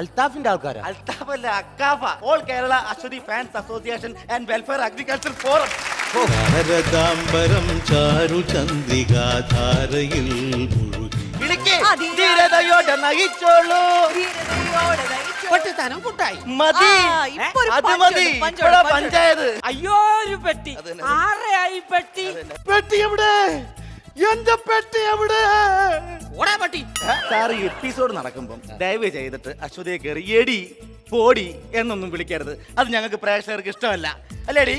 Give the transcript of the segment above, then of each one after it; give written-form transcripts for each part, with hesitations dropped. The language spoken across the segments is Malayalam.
അൽത്താഫിന്റെ ആൾക്കാരാ? അൽത്താഫ് അല്ല, അക്കാഫ. All Kerala Aswathy fans association and welfare agriculture forum. ശാരദാംബരം ചാരുചന്ദ്രികാധാരയിൽ വിളിക്ക്, ധീരതയോടെ നയിച്ചോളൂ. പൊട്ടിത്തനം കൂട്ടായി മതി, അത് മതി. ഇപ്പോഴാ പഞ്ചായത്ത്. അയ്യോ, ഒരു പെട്ടി. ആരെയായി പെട്ടി? പെട്ടി എവിടെ? എന്റെ പെട്ടി എവിടെ? ഓടാ പെട്ടി. സാർ, ഈ എപ്പിസോഡ് നടക്കുമ്പോൾ ദയവ് ചെയ്തിട്ട് അശ്വതിയെ കയറി എടി പോടി എന്നൊന്നും വിളിക്കരുത്. അത് ഞങ്ങൾക്ക് പ്രേക്ഷകർക്ക് ഇഷ്ടമല്ല. അല്ലേടി?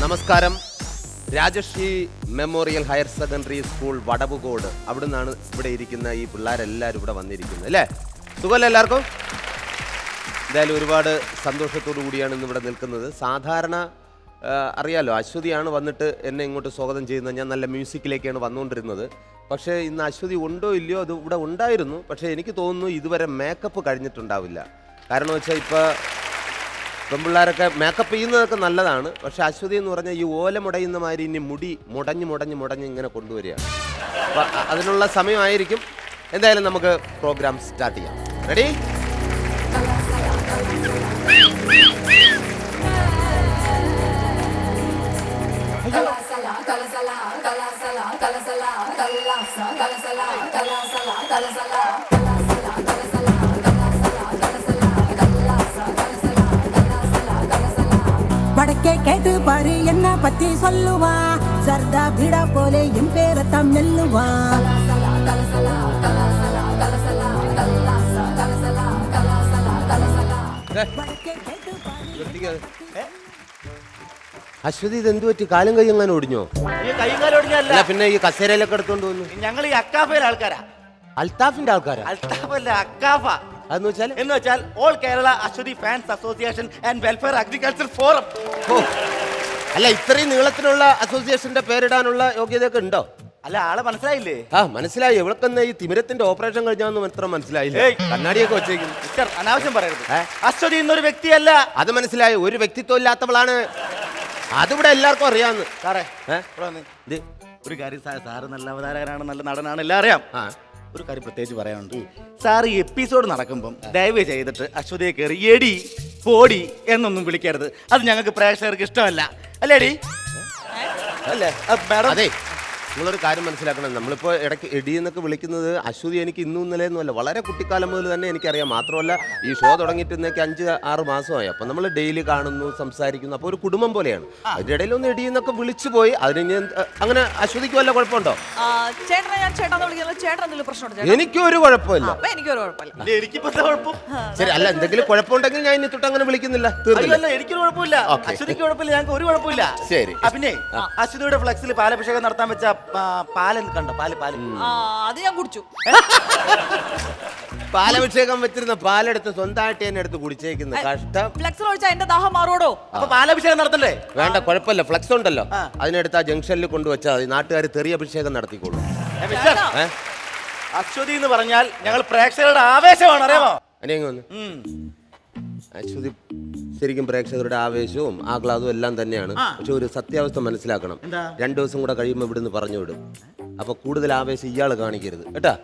നമസ്കാരം. Rajashree memorial higher secondary school Vadavucode, അവിടെ നിന്നാണ് ഇവിടെ ഇരിക്കുന്ന ഈ പിള്ളേരെല്ലാവരും ഇവിടെ വന്നിരിക്കുന്നത് അല്ലേ? സുഖമല്ലേ എല്ലാവർക്കും? എന്തായാലും ഒരുപാട് സന്തോഷത്തോടു കൂടിയാണ് ഇന്ന് ഇവിടെ നിൽക്കുന്നത്. സാധാരണ അറിയാലോ, അശ്വതിയാണ് വന്നിട്ട് എന്നെ ഇങ്ങോട്ട് സ്വാഗതം ചെയ്യുന്നത്. ഞാൻ നല്ല മ്യൂസിക്കിലേക്കാണ് വന്നുകൊണ്ടിരുന്നത്. പക്ഷേ ഇന്ന് അശ്വതി ഉണ്ടോ ഇല്ലയോ, അത് ഇവിടെ ഉണ്ടായിരുന്നു. പക്ഷേ എനിക്ക് തോന്നുന്നു ഇതുവരെ മേക്കപ്പ് കഴിഞ്ഞിട്ടുണ്ടാവില്ല. കാരണം വെച്ചാൽ ഇപ്പോൾ പെൺപിള്ളേരൊക്കെ മേക്കപ്പ് ചെയ്യുന്നതൊക്കെ നല്ലതാണ്. പക്ഷെ അശ്വതി എന്ന് പറഞ്ഞാൽ ഈ ഓല മുടയുന്ന മാതിരി ഇനി മുടി മുടഞ്ഞ് ഇങ്ങനെ കൊണ്ടുവരികയാണ്. അപ്പം അതിനുള്ള സമയമായിരിക്കും. എന്തായാലും നമുക്ക് പ്രോഗ്രാം സ്റ്റാർട്ട് ചെയ്യാം. റെഡി? வடக்கே கேட்டு பாரு என்ன பத்தி சொல்லுவா, சர்தா பீடா போல என் பேரத்தான் மெல்லுவா. അശ്വതി, ഇതെന്തു പറ്റി? കാലും കൈ എങ്ങനെ ഒടിഞ്ഞോ? ഈ കൈയും കാലും ഒടിഞ്ഞല്ല, പിന്നെ ഈ കസേരയിലൊക്കെ എടുത്തോണ്ട് വന്നു. ഞങ്ങൾ ഈ അക്കാഫയിലെ ആൾക്കാരാ. അൽത്താഫിന്റെ ആൾക്കാരാ? അൽത്താഫ് അല്ല, അക്കാഫ. എന്ന് വെച്ചാൽ all Kerala Aswathy fans association and welfare agriculture forum. അല്ല, ഇത്രയും നീളത്തിനുള്ള അസോസിയേഷന്റെ പേരിടാനുള്ള യോഗ്യതയൊക്കെ ഉണ്ടോ? അല്ല, ആളെ മനസ്സിലായില്ലേ? മനസ്സിലായി. ഇവൾക്കെന്ന ഈ തിമിരത്തിന്റെ ഓപ്പറേഷൻ കഴിഞ്ഞാന്ന് മാത്രം മനസ്സിലായില്ലേ? കണ്ണാടിയൊക്കെ വെച്ചേക്കും. അനാവശ്യം പറയരുത്. അശ്വതി എന്നൊരു വ്യക്തിയല്ല. അത് മനസ്സിലായി. ഒരു വ്യക്തിത്വം ഇല്ലാത്തവളാണ്. അതിവിടെ എല്ലാവർക്കും അറിയാന്ന്. സാറേ, ഒരു കാര്യം, സാറ് നല്ല അവതാരകനാണ്, നല്ല നടനാണ്, എല്ലാം അറിയാം. ഒരു കാര്യം പ്രത്യേകിച്ച് പറയാനുണ്ട്. സാർ, ഈ എപ്പിസോഡ് നടക്കുമ്പം ദയവ് ചെയ്തിട്ട് അശ്വതിയെ കയറി എടി പോടി എന്നൊന്നും വിളിക്കരുത്. അത് ഞങ്ങൾക്ക് പ്രേക്ഷകർക്ക് ഇഷ്ടമല്ല. അല്ലേടി? അല്ലേ മാഡം? അതെ, നിങ്ങളൊരു കാര്യം മനസ്സിലാക്കണം. നമ്മളിപ്പോൾ ഇടയ്ക്ക് എടി എന്നൊക്കെ വിളിക്കുന്നത് അശ്വതി എനിക്ക് ഇന്നും ഇന്നലെയൊന്നുമല്ല, വളരെ കുട്ടിക്കാലം മുതൽ തന്നെ എനിക്കറിയാം. മാത്രമല്ല ഈ ഷോ തുടങ്ങിയിട്ട് ഇന്നേക്ക് 5-6 മാസമായി. അപ്പം നമ്മൾ ഡെയിലി കാണുന്നു, സംസാരിക്കുന്നു. അപ്പോൾ ഒരു കുടുംബം പോലെയാണ്. അതിൻ്റെ ഇടയിൽ ഒന്ന് എടി എന്നൊക്കെ വിളിച്ചു പോയി. അതിന് അങ്ങനെ അശ്വതിക്ക് വല്ല കുഴപ്പമുണ്ടോ? എനിക്കൊരു കുഴപ്പമില്ല. ശരി, അല്ല, എന്തെങ്കിലും കുഴപ്പമുണ്ടെങ്കിൽ ഞാൻ ഇനി തൊട്ട് അങ്ങനെ വിളിക്കുന്നില്ല. എനിക്കൊരു കുഴപ്പമില്ല, അശ്വതിക്ക് കുഴപ്പമില്ല, ഞങ്ങൾക്ക് ഒരു കുഴപ്പമില്ല. ശരി. പിന്നെ അശ്വതിയുടെ ഫ്ലെക്സിൽ പാലഭിഷേകം നടത്താൻ വെച്ച പാലൻ കണ്ടോ? പാല് അത് ഞാൻ കുടിച്ചു. പാലഭിഷേകം വെച്ചിരുന്ന പാലെടുത്ത് സ്വന്തമായിട്ട് തന്നെ എടുത്ത് കുടിച്ചേക്കുന്ന കഷ്ടം. ഫ്ലെക്സിൽ ഒഴിച്ചാൽ എന്റെ ദാഹം മാറോടോ? അപ്പൊ പാലഭിഷേകം നടത്തണ്ടേ? വേണ്ട, കുഴപ്പമില്ല. ഫ്ലെക്സ് ഉണ്ടല്ലോ, അതിനെടുത്ത് ആ ജംഗ്ഷനിൽ കൊണ്ടുവച്ചാൽ മതി. നാട്ടുകാർ തെറിയ അഭിഷേകം നടത്തിക്കോളൂ. അശ്വതി എന്ന് പറഞ്ഞാൽ ഞങ്ങൾ പ്രേക്ഷകരുടെ ആവേശമാണ്, അറിയാമോ? അശ്വതി ശരിക്കും പ്രേക്ഷകരുടെ ആവേശവും ആഹ്ലാദവും എല്ലാം തന്നെയാണ്. പക്ഷെ ഒരു സത്യാവസ്ഥ മനസ്സിലാക്കണം. 2 ദിവസം കൂടെ കഴിയുമ്പോൾ ഇവിടുന്ന് പറഞ്ഞു വിടും. അപ്പൊ കൂടുതൽ ആവേശം ഇയാള് കാണിക്കരുത് കേട്ടാ.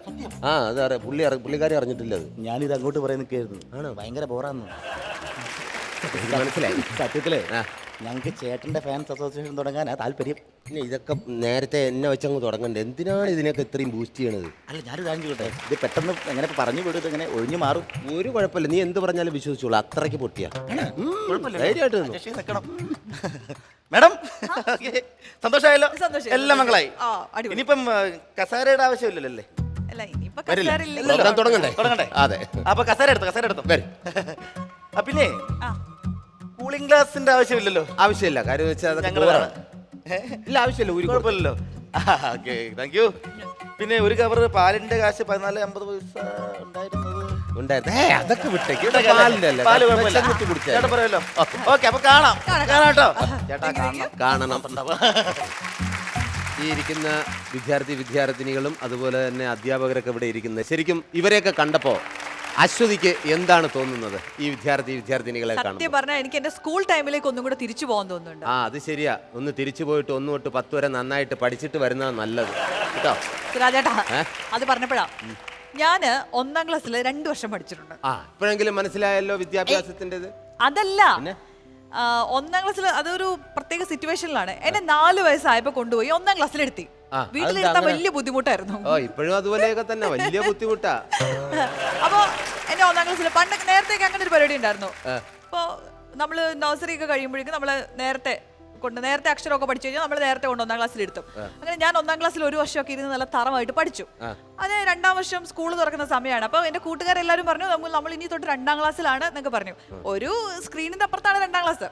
അതറിയാം, പുള്ളിക്കാരി അറിഞ്ഞിട്ടില്ല. അത് ഞാനിത് അങ്ങോട്ട് പറയാൻ നിൽക്കായിരുന്നു. ഭയങ്കര ബോറാന്ന് മനസ്സിലായി. സത്യത്തിലേ ഞങ്ങൾക്ക് ചേട്ടന്റെ ഫാൻസ് അസോസിയേഷൻ തുടങ്ങാനാ താല്പര്യം. പിന്നെ ഇതൊക്കെ നേരത്തെ എന്നെ വെച്ചങ്ങ് തുടങ്ങണ്ടേ? എന്തിനാണ് ഇതിനൊക്കെ ഇത്രയും ബൂസ്റ്റ് ചെയ്യണത്? അല്ല, ഞാനൊരു കാര്യം ചോട്ടെ, ഇത് പെട്ടെന്ന് എങ്ങനെ പറഞ്ഞു വിടും, ഇങ്ങനെ ഒഴിഞ്ഞു മാറും? ഒരു കുഴപ്പമില്ല, നീ എന്ത് പറഞ്ഞാലും വിശ്വസിച്ചോളൂ. അത്രയ്ക്ക് പൊട്ടിയാ ധൈര്യമായിട്ട് നിൽക്കണം. മാഡം, സന്തോഷമായല്ലോ? എല്ലാം മംഗളായി. ഇനിയിപ്പം കസേരയുടെ ആവശ്യമില്ലല്ലേ? പ്രോഗ്രാം തുടങ്ങണ്ടേ? അതെ. അപ്പൊ കസേര എടുത്തോ. പിന്നെ കൂളിംഗ് ഗ്ലാസിന്റെ ആവശ്യമില്ലല്ലോ? ആവശ്യമില്ല. കാര്യം വെച്ചാൽ ഇല്ല, ആവശ്യമില്ല. ഒരു കുഴപ്പമില്ലല്ലോ. Okay, thank U. പിന്നെ ഒരു കവർ പാലിന്റെ കാശ് 14.50 പൈസ അതൊക്കെ വിട്ടേക്ക്. പറയല്ലോ. ഓക്കെ, അപ്പൊ കാണാം കേട്ടോ. ചേട്ടാ, കാണണം. ഈ ഇരിക്കുന്ന വിദ്യാർത്ഥിനികളും അതുപോലെ തന്നെ അധ്യാപകരൊക്കെ ഇവിടെ ഇരിക്കുന്നത്, ശരിക്കും ഇവരെയൊക്കെ കണ്ടപ്പോൾ അശ്വതിക്ക് എന്താണ് തോന്നുന്നത് ഈ വിദ്യാർത്ഥിനികളെ സത്യം കാണുമ്പോൾ? പറഞ്ഞാൽ എനിക്ക് എന്റെ സ്കൂൾ ടൈമിലേക്ക് ഒന്നും കൂടെ തിരിച്ചു പോകാൻ തോന്നുന്നുണ്ട്. ആ, അത് ശരിയാ. ഒന്ന് തിരിച്ചു പോയിട്ട് 1 തൊട്ട് 10 വരെ നന്നായിട്ട് പഠിച്ചിട്ട് വരുന്നതാണ് നല്ലത് കേട്ടോ. രാജേട്ടാ, അത് പറഞ്ഞപ്പോഴാ ഞാന് 1ാം ക്ലാസ്സിൽ 2 വർഷം പഠിച്ചിട്ടുണ്ട്. ആ, ഇപ്പോഴെങ്കിലും മനസ്സിലായല്ലോ വിദ്യാഭ്യാസത്തിന്റെ. അതല്ല, 1ാം ക്ലാസ്സിൽ അതൊരു പ്രത്യേക സിറ്റുവേഷനിലാണ്. എന്നെ 4 വയസ്സായപ്പോ കൊണ്ടുപോയി 1ാം ക്ലാസ്സിലെടുത്തി. വീട്ടിലെടുത്താൻ വലിയ ബുദ്ധിമുട്ടായിരുന്നു. ഇപ്പോഴും അതുപോലെയൊക്കെ തന്നെ വലിയ ബുദ്ധിമുട്ടാ. അപ്പൊ എന്നെ 1ാം ക്ലാസ്സിൽ പണ്ടൊക്കെ നേരത്തേക്ക് അങ്ങനെ ഒരു പരിപാടി ഉണ്ടായിരുന്നു. ഇപ്പൊ നമ്മള് നഴ്സറി ഒക്കെ കഴിയുമ്പോഴേക്കും നമ്മള് നേരത്തെ അക്ഷരമൊക്കെ പഠിച്ചു കഴിഞ്ഞാൽ നമ്മൾ നേരത്തെ കൊണ്ട് 1ാം ക്ലാസ്സിൽ ഇരുത്തും. അങ്ങനെ ഞാൻ 1ാം ക്ലാസ്സിൽ 1 വർഷമൊക്കെ ഇരുന്ന് നല്ല തറവായിട്ട് പഠിച്ചു. അത് 2ാം വർഷം സ്കൂൾ തുറക്കുന്ന സമയമാണ്. അപ്പൊ എന്റെ കൂട്ടുകാരെല്ലാരും പറഞ്ഞു നമ്മൾ ഇനി തൊട്ട് 2ാം ക്ലാസ്സിലാണ് എന്നൊക്കെ പറഞ്ഞു. ഒരു സ്ക്രീനിന്റെ അപ്പുറത്താണ് 2ാം ക്ലാസ്.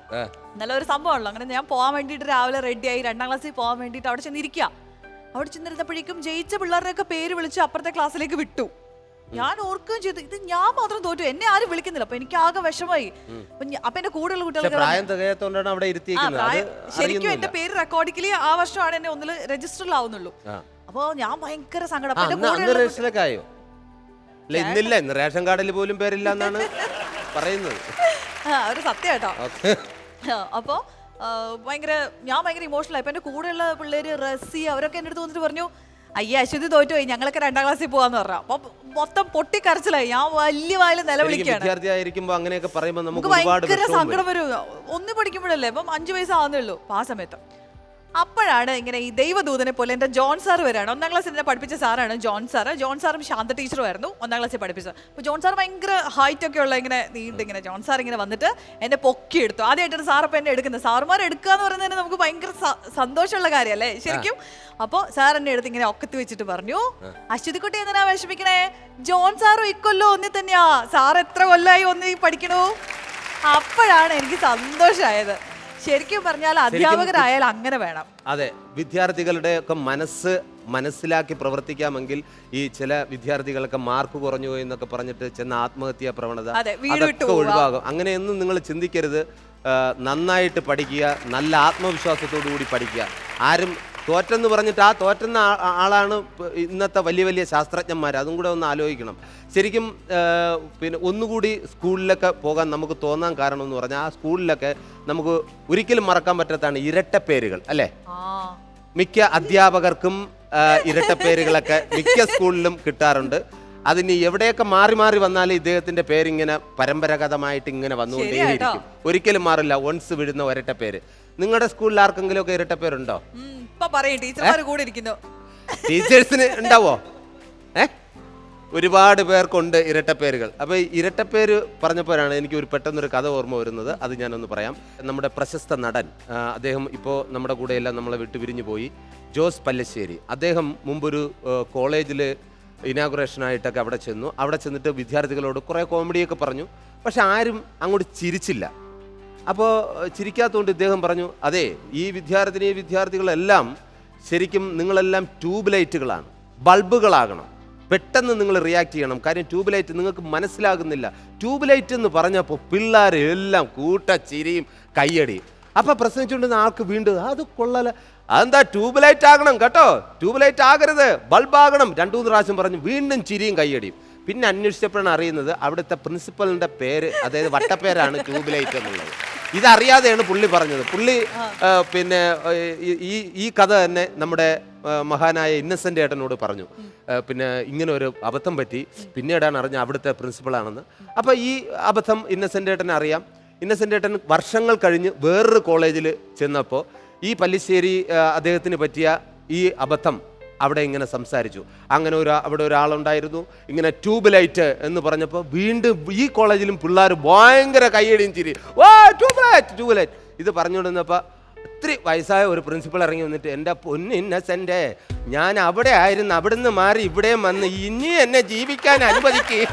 നല്ല ഒരു സംഭവമാണല്ലോ. അങ്ങനെ ഞാൻ പോകാൻ വേണ്ടിയിട്ട് രാവിലെ റെഡിയായി 2ാം ക്ലാസ്സിൽ പോകാൻ വേണ്ടിയിട്ട് അവിടെ ചെന്നിരിക്കുക. അവിടെ ചെന്നിരുന്നപ്പോഴേക്കും ജയിച്ച പിള്ളേരുടെയൊക്കെ പേര് വിളിച്ച് അപ്പുറത്തെ ക്ലാസ്സിലേക്ക് വിട്ടു. ഞാൻ ഓർക്കുകയും ചെയ്തു, ഇത് ഞാൻ മാത്രം തോറ്റു, എന്നെ ആരും വിളിക്കുന്നില്ല. അപ്പൊ എനിക്ക് ആകെ വിഷമായി. അപ്പൊ എന്റെ കൂടെയുള്ള കുട്ടികൾക്ക് ശരിക്കും എന്റെ പേര് റെക്കോർഡിക്കലി ആ വർഷമാണ് എന്നെ ഒന്നില് രജിസ്റ്ററിലാവുന്നുള്ളൂ. അപ്പൊ ഞാൻ ഭയങ്കര സങ്കടം. ഇന്ന് റേഷൻ കാർഡിൽ പോലും പേരില്ല എന്നാണ് പറയുന്നത്. ഒരു സത്യം കേട്ടോ. അപ്പൊ ഞാൻ ഭയങ്കര ഇമോഷണൽ ആയി. എന്റെ കൂടെയുള്ള പിള്ളേര് റസി അവരൊക്കെ എന്റെ അടുത്ത് വന്നിട്ട് പറഞ്ഞു, അയ്യ അശ്വതി തോറ്റുപോയി, ഞങ്ങളൊക്കെ 2ാം ക്ലാസ്സിൽ പോവാന്ന് പറഞ്ഞു. അപ്പൊ മൊത്തം പൊട്ടിക്കരച്ചിലായി. ഞാൻ വലിയ വായിൽ നിലവിളിക്കുകയാണ്. അങ്ങനെയൊക്കെ പറയുമ്പോൾ നമുക്ക് ഭയങ്കര സങ്കടം വരും. 1 പഠിക്കുമ്പോഴല്ലേ, അപ്പം 5 വയസ്സാവുന്നേ ഉള്ളൂ ആ സമയത്ത്. അപ്പോഴാണ് ഇങ്ങനെ ഈ ദൈവദൂതനെ പോലെ എൻ്റെ ജോൺ സാർ വരാണ്. 1ാം ക്ലാസ്സിൽ എന്നെ പഠിപ്പിച്ച സാറാണ് ജോൺ സാറ്. ജോൺ സാറും ശാന്ത ടീച്ചറും ആയിരുന്നു 1ാം ക്ലാസ്സിൽ പഠിപ്പിച്ചത്. അപ്പോൾ ജോൺ സാർ ഭയങ്കര ഹൈറ്റ് ഒക്കെ ഉള്ള ഇങ്ങനെ നീണ്ടിങ്ങനെ ജോൺ സാർ ഇങ്ങനെ വന്നിട്ട് എന്നെ പൊക്കിയെടുത്തു. ആദ്യമായിട്ടാണ് സാറപ്പം എന്നെ എടുക്കുന്നത്. സാറുമാർ എടുക്കുക എന്ന് പറയുന്നത് നമുക്ക് ഭയങ്കര സന്തോഷമുള്ള കാര്യമല്ലേ ശരിക്കും. അപ്പോൾ സാർ എന്നെ എടുത്ത് ഇങ്ങനെ ഒക്കത്ത് വെച്ചിട്ട് പറഞ്ഞു, അശ്വതിക്കുട്ടി എന്തിനാ വിഷമിക്കണേ, ജോൺ സാറും ഇക്കൊല്ലോ ഒന്നി തന്നെയാ, സാർ എത്ര കൊല്ലമായി ഒന്നി പഠിക്കണു. അപ്പോഴാണ് എനിക്ക് സന്തോഷമായത്. ശരിക്കും പറഞ്ഞാൽ അധ്യാപകരായാൽ അങ്ങനെ വേണം. അതെ, വിദ്യാർത്ഥികളുടെ ഒക്കെ മനസ്സിലാക്കി പ്രവർത്തിക്കാമെങ്കിൽ ഈ ചില വിദ്യാർത്ഥികളൊക്കെ മാർക്ക് കുറഞ്ഞു പോയി എന്നൊക്കെ പറഞ്ഞിട്ട് ചെന്ന ആത്മഹത്യാ പ്രവണത അതൊക്കെ ഒഴിവാകും. അങ്ങനെയൊന്നും നിങ്ങൾ ചിന്തിക്കരുത്. നന്നായിട്ട് പഠിക്കുക, നല്ല ആത്മവിശ്വാസത്തോടു കൂടി പഠിക്കുക. ആരും തോറ്റെന്ന് പറഞ്ഞിട്ട് ആ തോറ്റുന്ന ആളാണ് ഇന്നത്തെ വലിയ വലിയ ശാസ്ത്രജ്ഞന്മാർ. അതും കൂടെ ഒന്ന് ആലോചിക്കണം. ശരിക്കും പിന്നെ ഒന്നുകൂടി സ്കൂളിലൊക്കെ പോകാൻ നമുക്ക് തോന്നാൻ കാരണം എന്ന് പറഞ്ഞാൽ ആ സ്കൂളിലൊക്കെ നമുക്ക് ഒരിക്കലും മറക്കാൻ പറ്റാത്തതാണ് ഇരട്ടപ്പേരുകൾ അല്ലേ. മിക്ക അധ്യാപകർക്കും ഇരട്ടപ്പേരുകളൊക്കെ മിക്ക സ്കൂളിലും കിട്ടാറുണ്ട്. അതിന് എവിടെയൊക്കെ മാറി മാറി വന്നാലും ഇദ്ദേഹത്തിന്റെ പേരിങ്ങനെ പരമ്പരാഗതമായിട്ട് ഇങ്ങനെ വന്നുകൊണ്ടേയിരിക്കും. ഒരിക്കലും മാറില്ല. ഒൺസ് വിടുന്ന ഒരട്ടപ്പേര്. നിങ്ങളുടെ സ്കൂളിൽ ആർക്കെങ്കിലും ഒക്കെ ഇരട്ടപ്പേരുണ്ടോ? ടീച്ചേഴ്സിന് ഉണ്ടാവോ? ഒരുപാട് പേർക്കുണ്ട് ഇരട്ടപ്പേരുകൾ. അപ്പോൾ ഈ ഇരട്ടപ്പേര് പറഞ്ഞപ്പോഴാണ് എനിക്ക് പെട്ടെന്നൊരു കഥ ഓർമ്മ വരുന്നത്. അത് ഞാനൊന്ന് പറയാം. നമ്മുടെ പ്രശസ്ത നടൻ, അദ്ദേഹം ഇപ്പോൾ നമ്മുടെ കൂടെയെല്ലാം നമ്മളെ വിട്ടുപിരിഞ്ഞു പോയി, ജോസ് പല്ലശ്ശേരി. അദ്ദേഹം മുമ്പൊരു കോളേജിൽ ഇനാഗുറേഷനായിട്ടൊക്കെ അവിടെ ചെന്നു. അവിടെ ചെന്നിട്ട് വിദ്യാർത്ഥികളോട് കുറേ കോമഡിയൊക്കെ പറഞ്ഞു. പക്ഷെ ആരും അങ്ങോട്ട് ചിരിച്ചില്ല. അപ്പോൾ ചിരിക്കാത്തതുകൊണ്ട് ഇദ്ദേഹം പറഞ്ഞു, അതെ, ഈ വിദ്യാർത്ഥികളെല്ലാം ശരിക്കും നിങ്ങളെല്ലാം ട്യൂബ് ലൈറ്റുകളാണ്, ബൾബുകളാകണം, പെട്ടെന്ന് നിങ്ങൾ റിയാക്ട് ചെയ്യണം. കാര്യം ട്യൂബ് ലൈറ്റ് നിങ്ങൾക്ക് മനസ്സിലാകുന്നില്ല. ട്യൂബ് ലൈറ്റ് എന്ന് പറഞ്ഞപ്പോൾ പിള്ളേർ എല്ലാം ചിരിയും കയ്യടിയും. അപ്പം പ്രസംഗിച്ചുകൊണ്ടിരുന്ന ആൾക്ക് വീണ്ടും അത് കൊള്ളല, അതെന്താ ട്യൂബ് ലൈറ്റ് ആകണം കേട്ടോ, ട്യൂബ് ലൈറ്റ് ആകരുത്, ബൾബാകണം 2-3 പ്രാവശ്യം പറഞ്ഞു. വീണ്ടും ചിരിയും കയ്യടിയും. പിന്നെ അന്വേഷിച്ചപ്പോഴാണ് അറിയുന്നത് അവിടുത്തെ പ്രിൻസിപ്പലിൻ്റെ പേര്, അതായത് വട്ടപ്പേരാണ് ട്യൂബ് ലൈറ്റ് എന്നുള്ളത്. ഇതറിയാതെയാണ് പുള്ളി പറഞ്ഞത്. പുള്ളി പിന്നെ ഈ കഥ തന്നെ നമ്മുടെ മഹാനായ ഇന്നസെൻ്റ് ഏട്ടനോട് പറഞ്ഞു. പിന്നെ ഇങ്ങനെ ഒരു അബദ്ധം പറ്റി, പിന്നീടാണ് അറിഞ്ഞ അവിടുത്തെ പ്രിൻസിപ്പളാണെന്ന്. അപ്പോൾ ഈ അബദ്ധം ഇന്നസെൻ്റ് ഏട്ടനെ അറിയാം. ഇന്നസെൻ്റ് ഏട്ടൻ വർഷങ്ങൾ കഴിഞ്ഞ് വേറൊരു കോളേജിൽ ചെന്നപ്പോൾ ഈ പല്ലിശ്ശേരി അദ്ദേഹത്തിന് പറ്റിയ ഈ അബദ്ധം അവിടെ ഇങ്ങനെ സംസാരിച്ചു. അങ്ങനെ അവിടെ ഒരാളുണ്ടായിരുന്നു ഇങ്ങനെ ട്യൂബ് ലൈറ്റ് എന്ന് പറഞ്ഞപ്പോൾ വീണ്ടും ഈ കോളേജിലും പിള്ളേർ ഭയങ്കര കയ്യടിയും ചിരി, ഓ ട്യൂബ് ലൈറ്റ് ഇത് പറഞ്ഞുകൊണ്ടിരുന്നപ്പോൾ ഒത്തിരി വയസ്സായ ഒരു പ്രിൻസിപ്പൾ ഇറങ്ങി വന്നിട്ട്, എൻ്റെ പൊന്ന് ഇന്നസെൻ്റ്, ഞാൻ അവിടെ ആയിരുന്നു, അവിടുന്ന് മാറി ഇവിടെയും വന്ന് ഇനി എന്നെ ജീവിക്കാൻ അനുവദിക്കുക,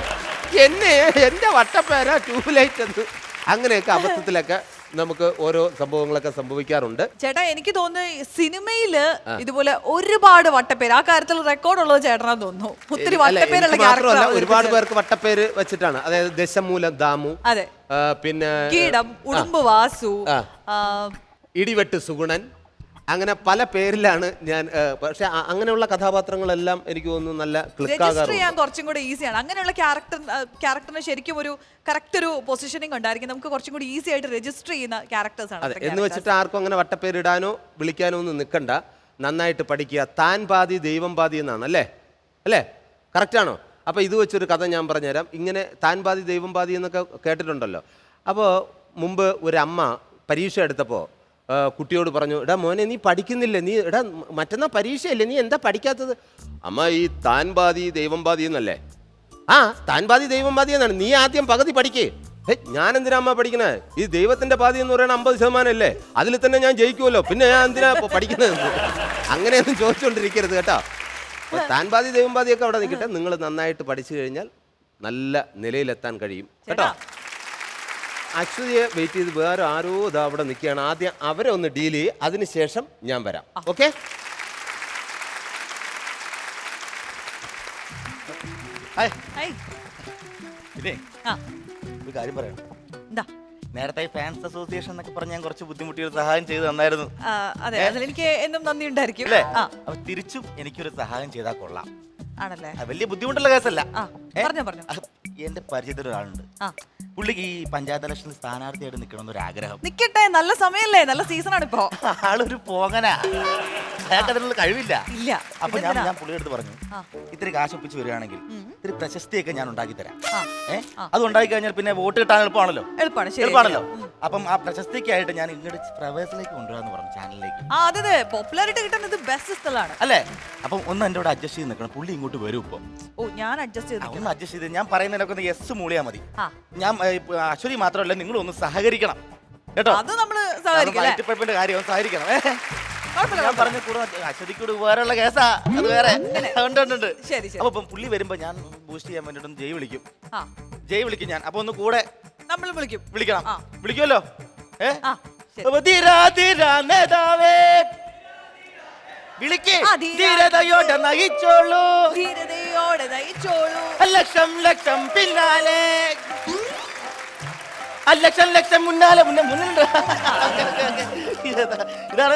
എൻ്റെ വട്ടപ്പേരാ ട്യൂബ് ലൈറ്റ് എന്ന്. അങ്ങനെയൊക്കെ അബദ്ധത്തിലൊക്കെ നമുക്ക് ഓരോ സംഭവങ്ങളൊക്കെ സംഭവിക്കാറുണ്ട്. ചേട്ടാ, എനിക്ക് തോന്നുന്നു സിനിമയില് ഇതുപോലെ ഒരുപാട് വട്ടപ്പേര്, ആ കാര്യത്തിൽ റെക്കോർഡ് ഉള്ളത് ചേട്ടനാന്ന് തോന്നുന്നു. ഒത്തിരി വട്ടപ്പേരുള്ള ഒരുപാട് പേർക്ക് വട്ടപ്പേര് വെച്ചിട്ടാണ്. അതായത് ദശമൂലം ദാമു, അതെ, പിന്നെ കീടം, ഉടുമ്പ് വാസു, ഇടിവെട്ട് സുഗുണൻ, അങ്ങനെ പല പേരിലാണ് ഞാൻ പക്ഷെ അങ്ങനെയുള്ള കഥാപാത്രങ്ങളെല്ലാം എനിക്ക് തോന്നുന്നു നല്ല രജിസ്റ്റർ ക്ലിക്കാകാറുണ്ട്. ചെയ്യാൻ കുറച്ചും കൂടി ഈസിയാണ്. അങ്ങനെയുള്ള ക്യാരക്ടറിന് ശരിക്കും ഒരു കറക്റ്റ് ഒരു പൊസിഷനിങ് ഉണ്ടായിരിക്കും. നമുക്ക് കുറച്ചും കൂടി ഈസി ആയിട്ട് രജിസ്റ്റർ ചെയ്യുന്ന ക്യാരക്ടേഴ്സ് ആണ്. അതെ, എന്ന് വെച്ചിട്ട് ആർക്കും അങ്ങനെ വട്ടപ്പേരിടാനോ വിളിക്കാനോ ഒന്നും നിൽക്കണ്ട. നന്നായിട്ട് പഠിക്കുക. താൻ പാതി ദൈവം പാതി എന്നാണ് അല്ലേ? അല്ലേ? കറക്റ്റാണോ? അപ്പോൾ ഇത് വെച്ചൊരു കഥ ഞാൻ പറഞ്ഞുതരാം. ഇങ്ങനെ താൻ പാതി ദൈവം പാതി എന്നൊക്കെ കേട്ടിട്ടുണ്ടല്ലോ. അപ്പോൾ മുമ്പ് ഒരു അമ്മ പരീക്ഷ എടുത്തപ്പോൾ കുട്ടിയോട് പറഞ്ഞു, എടാ മോനെ നീ പഠിക്കുന്നില്ലേ, നീ എടാ മറ്റന്നാ പരീക്ഷയല്ലേ, നീ എന്താ പഠിക്കാത്തത്? അമ്മ ഈ താൻ പാതി ദൈവം പാതി എന്നല്ലേ? ആ, താൻ പാതി ദൈവം പാതി എന്നാണ്. നീ ആദ്യം പകുതി പഠിക്കേ. ഞാൻ എന്തിനാ അമ്മ പഠിക്കണേ? ഈ ദൈവത്തിന്റെ പാതി എന്ന് പറയുന്നത് 50% അല്ലേ? അതിൽ തന്നെ ഞാൻ ജയിക്കുമല്ലോ, പിന്നെ ഞാൻ എന്തിനാ പഠിക്കുന്നത്? അങ്ങനെയൊന്നും ചോദിച്ചുകൊണ്ടിരിക്കരുത് കേട്ടോ. താൻ പാതി ദൈവം പാതിയൊക്കെ അവിടെ നിൽക്കട്ടെ. നിങ്ങൾ നന്നായിട്ട് പഠിച്ചു കഴിഞ്ഞാൽ നല്ല നിലയിലെത്താൻ കഴിയും കേട്ടോ. അശ്വതിയെ വെയിറ്റ് ചെയ്ത് വേറെ ആരോ ഇതാ അവിടെ നിൽക്കുകയാണ്. ആദ്യം അവരെ ഒന്ന് ഡീൽ ചെയ്യ്, അതിനുശേഷം ഞാൻ വരാം. ഓക്കെ? പിന്നെ ആ, ഒരു കാര്യം പറയണം. എന്താ? നേരത്തെ ഫാൻസ് അസോസിയേഷൻ എന്നൊക്കെ പറഞ്ഞ് ഞാൻ കുറച്ച് ബുദ്ധിമുട്ടിയൊരു സഹായം ചെയ്ത് തന്നായിരുന്നു. അതെ, അതിൽ എനിക്ക് എന്നും നന്ദി ഉണ്ടായിരിക്കും. അല്ലേ? ആ, അപ്പൊ തിരിച്ചും എനിക്കൊരു സഹായം ചെയ്താൽ കൊള്ളാം. ആണല്ലേ? വലിയ ബുദ്ധിമുട്ടുള്ള കേസല്ല. ആ, പറഞ്ഞോ. എന്റെ പരിചയത്തിൽ ഒരാളുണ്ട്. ആ, പുള്ളിക്ക് ഈ പഞ്ചായത്ത് ഇലക്ഷനിൽ സ്ഥാനാർത്ഥിയായിട്ട് നിൽക്കണമെന്ന് ഒരു ആഗ്രഹം. നിക്കട്ടെ, നല്ല സമയല്ലേ, നല്ല സീസണാണ് ഇപ്പോ. ആളൊരു പോകനാ, അയാൾക്ക് അതിനുള്ള കഴിവില്ല. ഇല്ല. അപ്പൊ ഞാൻ പുള്ളിയുടെ അടുത്ത് പറഞ്ഞു, ആ. ഇത്തിരി കാശ് ഒപ്പിച്ച് വരികയാണെങ്കിൽ ഇത്തിരി പ്രശസ്തിയൊക്കെ ഞാൻ ഉണ്ടാക്കി തരാം. ആ, അത് ഉണ്ടാക്കി കഴിഞ്ഞാൽ പിന്നെ വോട്ട് കിട്ടാൻ എളുപ്പമാണല്ലോ. എളുപ്പമാണല്ലോ. അപ്പം ആ പ്രശസ്തിക്കായിട്ട് ഞാൻ ഇങ്ങോട്ട് ഫ്ലവേഴ്സിലേക്ക് കൊണ്ടുവരാന്ന് പറഞ്ഞു, ചാനലിലേക്ക്. ആ, അതെ, പോപ്പുലാരിറ്റി കിട്ടുന്നത് ബെസ്റ്റ് സ്ഥലമാണ് അല്ലേ? അപ്പം ഒന്ന് എൻ്റെ കൂടെ അഡ്ജസ്റ്റ് ചെയ്ത് നിൽക്കണം. പുള്ളി ഇങ്ങോട്ട് വരും. ഇപ്പൊ ഓ, ഞാൻ അഡ്ജസ്റ്റ് ചെയ്ത് ഒന്ന് അഡ്ജസ്റ്റ് ചെയ്ത് ഞാൻ പറയുന്നതിനൊക്കെ ഒന്ന് യെസ് മൂളിയാൽ മതി. ആ. ഞാൻ അശ്വതി മാത്രമല്ല, നിങ്ങളും ഒന്ന് സഹകരിക്കണം കേട്ടോ. അത് നമ്മള് സഹകരിക്കും അല്ലേ? വയറ്റിപ്പഴപ്പിന്റെ കാര്യം ഒന്ന് സഹകരിക്കണം. കുഴപ്പമില്ല, ഞാൻ പറഞ്ഞ കൂടെ അശ്വതിക്കൂട് വേറെയുള്ള കേസാ, അത് വേറെ ഉണ്ട്. ശരി, ശരി. അപ്പൊ ഇപ്പം പുള്ളി വരുമ്പോ ഞാൻ ബൂസ്റ്റ് ചെയ്യാൻ വേണ്ടിട്ട് ജയ് വിളിക്കും. ആ, ജയ് വിളിക്കും ഞാൻ. അപ്പൊ ഒന്ന് കൂടെ നമ്മൾ വിളിക്കും. വിളിക്കണം. ആ. വിളിക്കുമല്ലോ. ആ, ശരി. അപ്പൊ നേതാവേ വിളിക്ക്, ആ, ധീരാ, ധീരതയോടെ നയിച്ചോളൂ, ധീരതയോടെ നയിച്ചോളൂ, ലക്ഷം ലക്ഷം പിന്നാലെ, ലക്ഷം മുന്നാലെ മുന്നുണ്ട്. ഇതാണ്.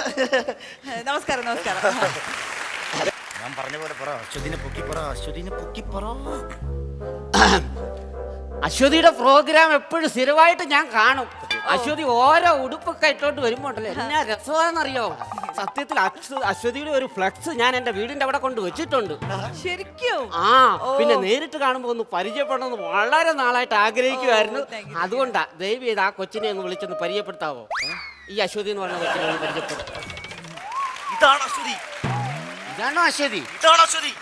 നമസ്കാരം. ഞാൻ പറഞ്ഞ പോലെ പറ, അശ്വതിനെ പൊക്കിപ്പറ. അശ്വതിയുടെ പ്രോഗ്രാം എപ്പോഴും സ്ഥിരമായിട്ട് ഞാൻ കാണും. അശ്വതി ഓരോ ഉടുപ്പൊക്കെ ഇട്ടോട്ട് വരുമ്പോണ്ടല്ലോ എന്നാ രസമാണെന്നറിയോ? സത്യത്തിൽ അശ്വതിയുടെ ഒരു ഫ്ലെക്സ് ഞാൻ എന്റെ വീടിന്റെ അവിടെ കൊണ്ട് വെച്ചിട്ടുണ്ട്. ശരിക്കും? ആ, പിന്നെ നേരിട്ട് കാണുമ്പോ ഒന്ന് പരിചയപ്പെടണമെന്ന് വളരെ നാളായിട്ട് ആഗ്രഹിക്കുമായിരുന്നു. അതുകൊണ്ടാ ദയവ് ചെയ്ത് ആ കൊച്ചിനെ ഒന്ന് വിളിച്ചൊന്ന് പരിചയപ്പെടുത്താവോ? ഈ അശ്വതി എന്ന് പറഞ്ഞ കൊച്ചിനെ ഒന്ന് പരിചയപ്പെടുത്താം. ഇതാണ് അശ്വതി. ഇതാണോ അശ്വതി? ഇതാണ് അശ്വതി.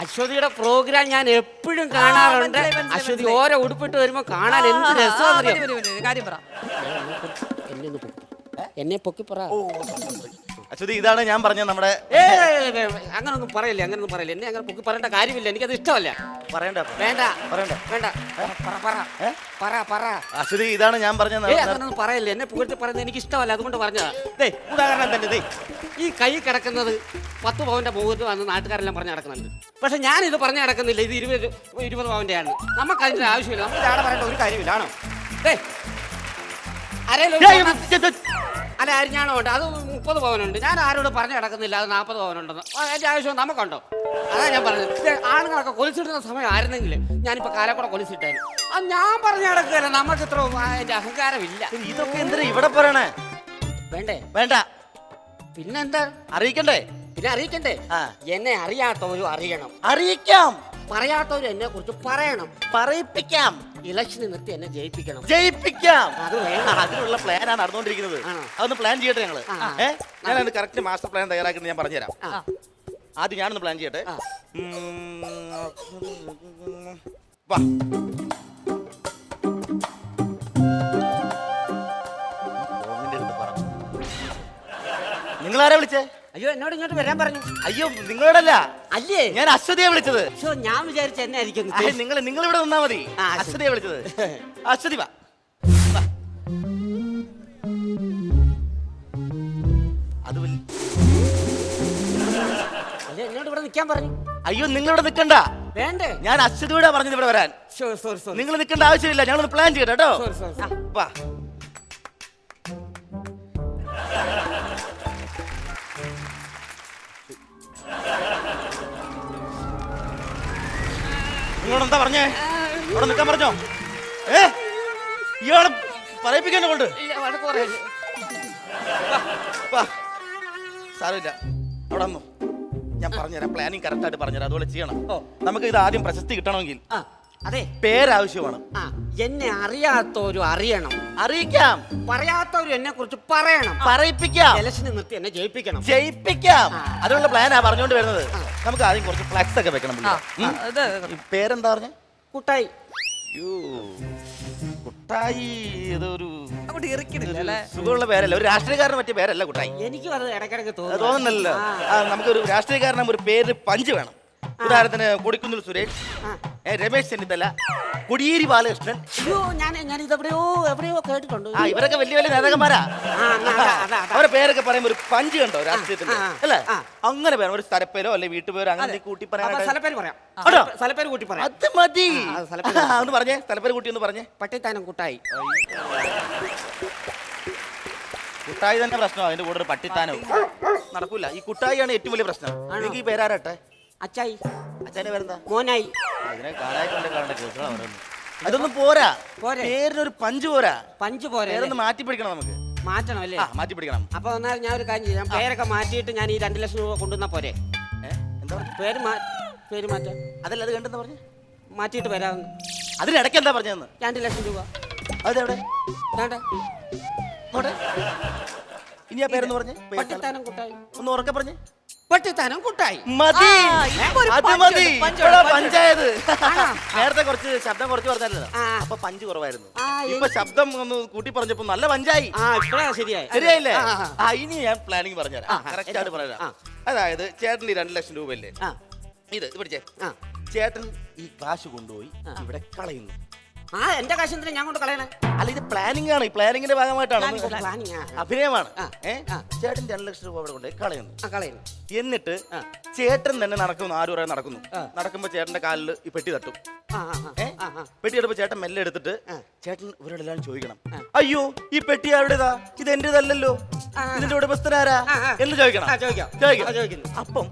അശ്വതിയുടെ പ്രോഗ്രാം ഞാൻ എപ്പോഴും കാണാറുണ്ട്. മനസ്സിലായി. അശ്വതി ഓരോ ഉടുപ്പിട്ട് വരുമ്പോ കാണാൻ എന്ത് രസമാണെന്നറിയോ? കാര്യം പറ. എന്നെ പൊക്കി പറ. അശ്വതി, ഇതാണ് ഞാൻ പറഞ്ഞ നമ്മുടെ. അങ്ങനൊന്നും പറയല്ലേ, എന്നെ അങ്ങനെ പൊക്കി പറയേണ്ട കാര്യമില്ല. എനിക്കത് ഇഷ്ടമല്ല. പറയണ്ട. വേണ്ട. പറ. അശ്വതി, ഇതാണ് ഞാൻ പറഞ്ഞ. അങ്ങനൊന്നും പറയല്ലേ, എന്നെ പുകഴ്ത്തി പറയുന്നത് എനിക്ക് ഇഷ്ടമല്ല, അതുകൊണ്ട് പറഞ്ഞതാ. ഉദാഹരണം തന്നെ ഈ കൈ കിടക്കുന്നത് 10 പവന്റെ മുഖത്ത് വന്ന് നാട്ടുകാരെല്ലാം പറഞ്ഞു നടക്കുന്നുണ്ട്. പക്ഷെ ഞാനിത് പറഞ്ഞു നടക്കുന്നില്ല. ഇത് 20 പവന്റെ ആണ്. നമുക്ക് അതിന്റെ ആവശ്യമില്ല. നമുക്ക് ആടെ പറയേണ്ട ഒരു കാര്യമില്ലാണോ? അല്ല, അരിഞ്ഞാണോ ഉണ്ട്, അത് 30 പവനുണ്ട്. ഞാൻ ആരോട് പറഞ്ഞു നടക്കുന്നില്ല അത് 40 പവനുണ്ടെന്ന്. അതിന്റെ ആവശ്യം നമുക്കുണ്ടോ? അതാ ഞാൻ പറഞ്ഞത്. ആണുങ്ങളൊക്കെ കൊലിച്ചിടുന്ന സമയം ആയിരുന്നെങ്കിൽ ഞാനിപ്പോ കാലക്കൂടെ കൊലിച്ചിട്ടേന്. അത് ഞാൻ പറഞ്ഞു നടക്കുകയല്ല. നമുക്ക് ഇത്ര അതിന്റെ അഹങ്കാരമില്ല. ഇതൊക്കെ എന്തിനാ ഇവിടെ പറയണേ? വേണ്ട. പിന്നെന്താ? അറിയിക്കണ്ടേ? പിന്നെ അറിയിക്കണ്ടേ? എന്നെ അറിയാത്തവരും അറിയണം. അറിയിക്കാം. പറയാത്തവരും എന്നെ കുറിച്ച് പറയണം. പറയിപ്പിക്കാം. ഇലക്ഷന് നിർത്തി എന്നെ ജയിപ്പിക്കണം. അത് വേണം. അതിനുള്ള പ്ലാനാണ് നടന്നുകൊണ്ടിരിക്കുന്നത്. അതൊന്ന് പ്ലാൻ ചെയ്യട്ടെ ഞങ്ങള്. ഞാൻ കറക്റ്റ് മാസ്റ്റർ പ്ലാൻ തയ്യാറാക്കുന്നത് ഞാൻ പറഞ്ഞുതരാം. ആദ്യം ഞാനൊന്ന് പ്ലാൻ ചെയ്യട്ടെ. വാ. നിങ്ങളാരാ വിളിച്ചേ? അയ്യോ, എന്നോട് ഇങ്ങോട്ട് വരാൻ പറഞ്ഞു. അയ്യോ, നിങ്ങളോടല്ല. അല്ലേ? ഞാൻ അശ്വതിയെ വിളിച്ചത്. ഞാൻ വിചാരിച്ച എന്നെ ആയിരിക്കും. നിങ്ങൾ ഇവിടെ നിന്നാ മതി. അശ്വതിയെ വിളിച്ചത്. അശ്വതി വാ. അത് എന്നോട് ഇവിടെ നിൽക്കാൻ പറഞ്ഞു. അയ്യോ, നിങ്ങളിവിടെ നിൽക്കണ്ട. വേണ്ടേ? ഞാൻ അശ്വതിയോടെ പറഞ്ഞത് ഇവിടെ വരാൻ. നിങ്ങൾ നിൽക്കേണ്ട ആവശ്യമില്ല. ഞങ്ങളൊന്ന് പ്ലാൻ ചെയ്യട്ടെ കേട്ടോ. വാ. ഇയാളോട് എന്താ പറഞ്ഞേ? അവിടെ നിൽക്കാൻ പറഞ്ഞോ? ഇയാളെ പറയിപ്പിക്കാൻ കൊണ്ട് ഇല്ല, വഴക്ക് പറയരുത്. സാരമില്ല, അവിടെ വന്നു. ഞാൻ പറഞ്ഞുതരാം, പ്ലാനിങ് കറക്റ്റ് ആയിട്ട് പറഞ്ഞുതരാം. അതുപോലെ ചെയ്യണം. നമുക്ക് ഇത് ആദ്യം പ്രശസ്തി കിട്ടണമെങ്കിൽ ആ, അതെ, പേരാവശ്യമാണ്. ആ, എന്നെ അറിയാത്തവരും അറിയണം, അറിയിക്കാം, പറയാത്തവരും എന്നെ കുറിച്ച് പറയണം, പറയിപ്പിക്കാം, ഇലക്ഷന് നിർത്തി എന്നെ ജയിപ്പിക്കണം. ജയിപ്പിക്കാം. അതിനുള്ള പ്ലാനാ പറഞ്ഞുകൊണ്ട് വരുന്നത്. നമുക്ക് ആദ്യം കുറച്ച് ഫ്ലക്സ് ഒക്കെ വെക്കണം. ഈ പേരെന്താ പറഞ്ഞ? കുട്ടായി. കുട്ടായി ഇതൊരു അങ്ങോട്ട് ഇറിക്കണില്ല അല്ലേ? സുഖമുള്ള പേരല്ല, ഒരു രാഷ്ട്രീയക്കാരന് പറ്റിയ പേരല്ല കുട്ടായി. എനിക്കും അത് ഇടയ്ക്കിടയ്ക്ക് തോന്നുന്നല്ലോ. നമുക്കൊരു രാഷ്ട്രീയക്കാരനും ഒരു പേര് പഞ്ച് വേണം. ഉദാഹരണത്തിന് കൊടിക്കുന്നിൽ സുരേഷ്, രമേശ് ചെന്നിത്തല, കൊടിയേരി ബാലകൃഷ്ണൻ. അയ്യോ, ഞാൻ ഇത് എവിടെയോ കേട്ടിട്ടുണ്ട്. ഇവരൊക്കെ വലിയ വലിയ നേതാക്കന്മാരാ. അവരുടെ പേരൊക്കെ പറയുമ്പോ ഒരു പഞ്ച് കണ്ടോ രാഷ്ട്രീയത്തിന്റെ, അല്ലേ? അങ്ങനെ വേണം. ഒരു സ്ഥലപ്പേരോ അല്ലെ വീട്ടുപേരോ അങ്ങനെ കൂട്ടി പറയാൻ. സ്ഥലപ്പേര് പറയാം, സ്ഥലപ്പേര് കൂട്ടി പറയാം. അത് മതി. ഒന്ന് പറഞ്ഞേ, സ്ഥലപ്പേര് കൂട്ടി ഒന്ന് പറഞ്ഞേ. പട്ടിത്താനം കുട്ടായി. കുട്ടായി തന്നെ പ്രശ്നം, അതിന്റെ കൂടെ ഒരു പട്ടിത്താനവും നടക്കൂല. ഈ കുട്ടായിയാണ് ഏറ്റവും വലിയ പ്രശ്നം. എനിക്ക് ഈ പേരാരട്ടെ? അച്ചായി. അച്ഛന്റെ പേരെന്താ? മോനായി. അതിനെ കാണാൻ കാണേണ്ട കേസുകളാണ്. അതൊന്നും പോരാ, പേരിനൊരു പഞ്ച് പോരാ. പഞ്ച് പോരാ, പേരൊന്ന് മാറ്റി പിടിക്കണം. നമുക്ക് മാറ്റണം അല്ലേ? മാറ്റി പിടിക്കണം. അപ്പൊ എന്നാൽ ഞാൻ ഒരു കാര്യം ചെയ്യാം, പേരൊക്കെ മാറ്റിയിട്ട് ഞാൻ ഈ 2 ലക്ഷം രൂപ കൊണ്ടുവന്നാ പോരെ? എന്താ പേര് മാറ്റാം. അതല്ല, അത് കണ്ടെന്ന് പറഞ്ഞു മാറ്റിയിട്ട് വരാമെന്ന്. അതിനിടയ്ക്ക് എന്താ പറഞ്ഞതെന്ന്? 2 ലക്ഷം രൂപ. അതെവിടെ? വേണ്ട, ഇനി ആ പേരെന്ന് പറഞ്ഞേ. പട്ടിത്താനം കുട്ടായി. ഒന്ന് ഉറക്കെ പറഞ്ഞേ. പട്ടിത്താനം കുട്ടായി. മതി, ഇപ്പൊ ഒരു അത് പഞ്ച് മതി. ഉണ്ട്, പഞ്ച് ഇപ്പോഴാ ഉണ്ട്, പഞ്ചായത്. നേരത്തെ കുറച്ച് ശബ്ദം കുറച്ച് പറഞ്ഞല്ലോ, അപ്പൊ പഞ്ച് കുറവായിരുന്നു. ഇപ്പൊ ശബ്ദം ഒന്ന് കൂട്ടി പറഞ്ഞപ്പോ നല്ല പഞ്ചായി. ഇപ്പഴാ ശരിയായി. ശരിയായില്ലേ? ഇനി ഞാൻ പ്ലാനിങ് പറഞ്ഞുതരാം, കറക്റ്റ് ആയിട്ട് പറഞ്ഞുതരാം. അതായത് ചേട്ടന് 2 ലക്ഷം രൂപയല്ലേ ഇത് പിടിച്ചേ. ചേട്ടൻ ഈ കാശ് കൊണ്ടുപോയി ഇവിടെ കളയുന്നു. എന്റെ കാശ് എന്തിനാ ഞാൻ കൊണ്ട് കളയണേ? അല്ല, ഇത് പ്ലാനിങ് ആണ്. ഈ പ്ലാനിങ്ങിന്റെ ഭാഗമായിട്ടാണ്, പ്ലാനിങ്. അഭിനയമാണ്. ചേട്ടൻ 2 ലക്ഷം രൂപ അവിടെ കൊണ്ടുപോയി കളയുന്നു. കളയുന്നു. എന്നിട്ട് ചേട്ടൻ തന്നെ നടക്കുന്നു. ആരും പറയാൻ നടക്കുന്നു. നടക്കുമ്പോ ചേട്ടന്റെ കാലിൽ ഈ പെട്ടി തട്ടും. പെട്ടി എടുപ്പോ ചേട്ടൻ മെല്ലെ എടുത്തിട്ട് ചേട്ടൻ ഇവരോടെല്ലാം ചോദിക്കണം, അയ്യോ ഈ പെട്ടി എവിടെതാ, ഇത് എന്റേതല്ലല്ലോ, ഇതിന്റെ ഉടമസ്ഥനാരാ എന്ന് ചോദിക്കണം. അപ്പം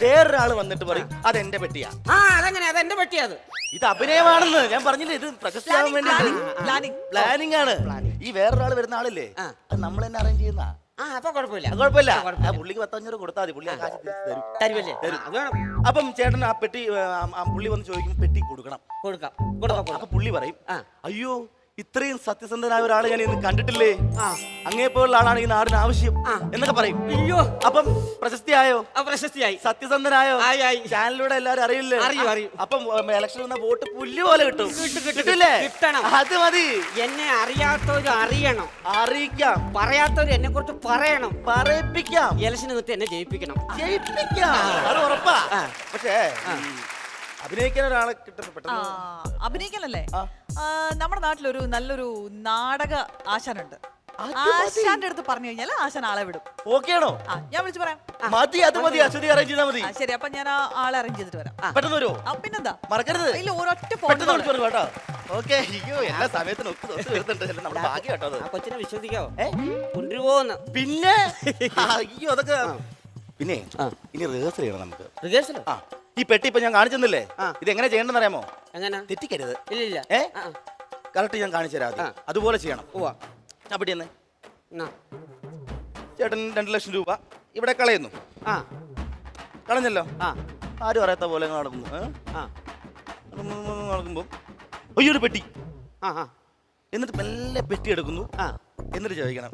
വേറൊരാള് വന്നിട്ട് പറയും അതെന്റെ പെട്ടിയാ. അതെങ്ങനെ? അതെന്റെ പെട്ടിയാ. ഇത് അഭിനയമാണെന്ന് ഞാൻ പറഞ്ഞില്ലേ. ഇത് പ്രശസ്തിയാവാൻ വേണ്ടി പ്ലാനിങ് ആണ്. ഈ വേറൊരാള് വരുന്ന ആളില്ലേ, അത് നമ്മൾ തന്നെ അറേഞ്ച് ചെയ്യുന്ന. അപ്പൊ കുഴപ്പമില്ല. പുള്ളിക്ക് 15 രൂപ കൊടുത്താൽ മതി, പുള്ളി ആ കാശ് തിരിച്ച് തരുമല്ലേ? തരും. അപ്പം ചേട്ടൻ ആ പെട്ടി പുള്ളി വന്ന് ചോദിക്കും, പെട്ടി കൊടുക്കണം. അപ്പൊ പുള്ളി പറയും, അയ്യോ ഇത്രയും സത്യസന്ധനായ ഒരാളെ ഞാൻ ഇന്ന് കണ്ടിട്ടില്ലേ, അങ്ങേപ്പോലുള്ള ആളാണ് ഈ നാടിന് ആവശ്യം എന്നൊക്കെ പറയും. അയ്യോ, അപ്പം പ്രശസ്തിയായോ? പ്രശസ്തിയായി. സത്യസന്ധനായോ? ചാനലിലൂടെ എല്ലാരും അറിയില്ലേ? അറിയും. അപ്പം ഇലക്ഷൻ വന്ന വോട്ട് പുല്ല് പോലെ കിട്ടും. കിട്ടില്ലേ? കിട്ടണം. അത് മതി. എന്നെ അറിയാത്തവര് അറിയണം, അറിയിക്കാം. പറയാത്തവര് എന്നെ കുറിച്ച് പറയണം, പറയിപ്പിക്കാം. ഇലക്ഷന് നിർത്തി എന്നെ ജയിപ്പിക്കണം. അത് ഉറപ്പാ. പക്ഷേ അഭിനയിക്കാൻ ഒരാളെ കിട്ടുന്ന പെട്ടെന്ന് അഭിനയിക്കാനല്ലേ? നമ്മുടെ നാട്ടിലൊരു നല്ലൊരു നാടക ആശാനുണ്ട്. ആശാന്റെ അടുത്ത് പറഞ്ഞു കഴിഞ്ഞാൽ ആശാൻ ആളെ വിടും. ഓക്കെയാണോ? ഞാൻ വിളിച്ചു പറയാം. മതി, അത് മതി. അശ്വതി അറേഞ്ച് ചെയ്താൽ മതി. ശരി, അപ്പൊ ഞാൻ ആ ആളെ അറേഞ്ച് ചെയ്തിട്ട് വരാം. പെട്ടെന്ന് വരുമോ? പിന്നെന്താ, മറക്കരുത്. ഇല്ല, ഒരൊറ്റ പെട്ടെന്ന് വിളിച്ചു പറഞ്ഞു കേട്ടോ. ഓക്കെ. അയ്യോ, എല്ലാ സമയത്തിനും വരുന്നുണ്ട്. നമ്മുടെ ഭാഗ്യം കേട്ടോ. ആ കൊച്ചിനെ വിശ്വസിക്കാവോ? കൊണ്ടുപോന്ന്. പിന്നെ അയ്യോ, അതൊക്കെ പിന്നെ ഇനി റിഹേഴ്സൽ ചെയ്യണം നമുക്ക്. റിഹേഴ്സൽ? ഈ പെട്ടി ഇപ്പൊ ഞാൻ കാണിച്ചെന്നില്ലേ, ഇത് എങ്ങനെ ചെയ്യണമെന്ന് അറിയാമോ? എങ്ങനെ? തെറ്റിക്കരുത്. ഇല്ല. കറക്റ്റ് ഞാൻ കാണിച്ചു തരാം. അതുപോലെ ചെയ്യണം. അവിടെ ചേട്ടൻ 2 ലക്ഷം രൂപ ഇവിടെ കളയുന്നു. കളഞ്ഞല്ലോ. ആരും അറിയാത്ത പോലെ നടക്കുന്നു. നടക്കുമ്പോ അയ്യൊരു പെട്ടി. എന്നിട്ട് മെല്ലെ പെട്ടി എടുക്കുന്നു. എന്നിട്ട് ചോദിക്കണം,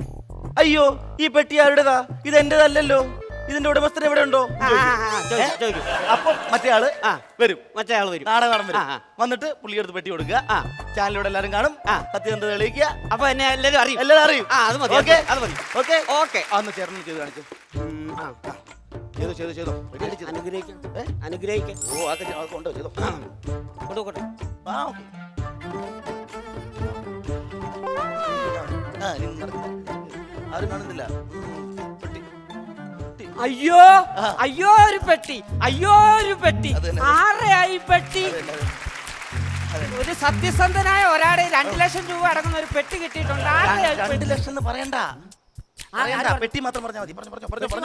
അയ്യോ ഈ പെട്ടി ആരുടേതാ, ഇത് എന്റേതല്ലല്ലോ, ഇതിന്റെ ഉടമസ്ഥൻ എവിടെ ഉണ്ടോ? അപ്പൊ മറ്റേ ആള് വരും. നാടകം വരും. വന്നിട്ട് പുള്ളി എടുത്ത് പെട്ടി കൊടുക്കുക. ചാനലിലൂടെ എല്ലാരും കാണും. സത്യസന്ധത തെളിയിക്കുക. അപ്പൊ എന്നെ എല്ലാരും അറിയും. അറിയും. അന്ന് ചേർന്ന് ചെയ്ത് കാണിച്ചു. ചെയ്തോ. അനുഗ്രഹിക്കാം. ഓ, അതൊക്കെ കൊണ്ടോ ചെയ്തോ. കൊണ്ടുപോട്ടെ. ആരും കാണുന്നില്ല. അയ്യോ ഒരു പെട്ടി, ആരെയായി പെട്ടി? ഒരു സത്യസന്ധനായ ഒരാളെ 2 ലക്ഷം രൂപ അടങ്ങുന്ന ഒരു പെട്ടി കിട്ടിയിട്ടുണ്ട്. 2 ലക്ഷം എന്ന് പറയണ്ട, പെട്ടി മാത്രം പറഞ്ഞാൽ മതി. പറഞ്ഞോ.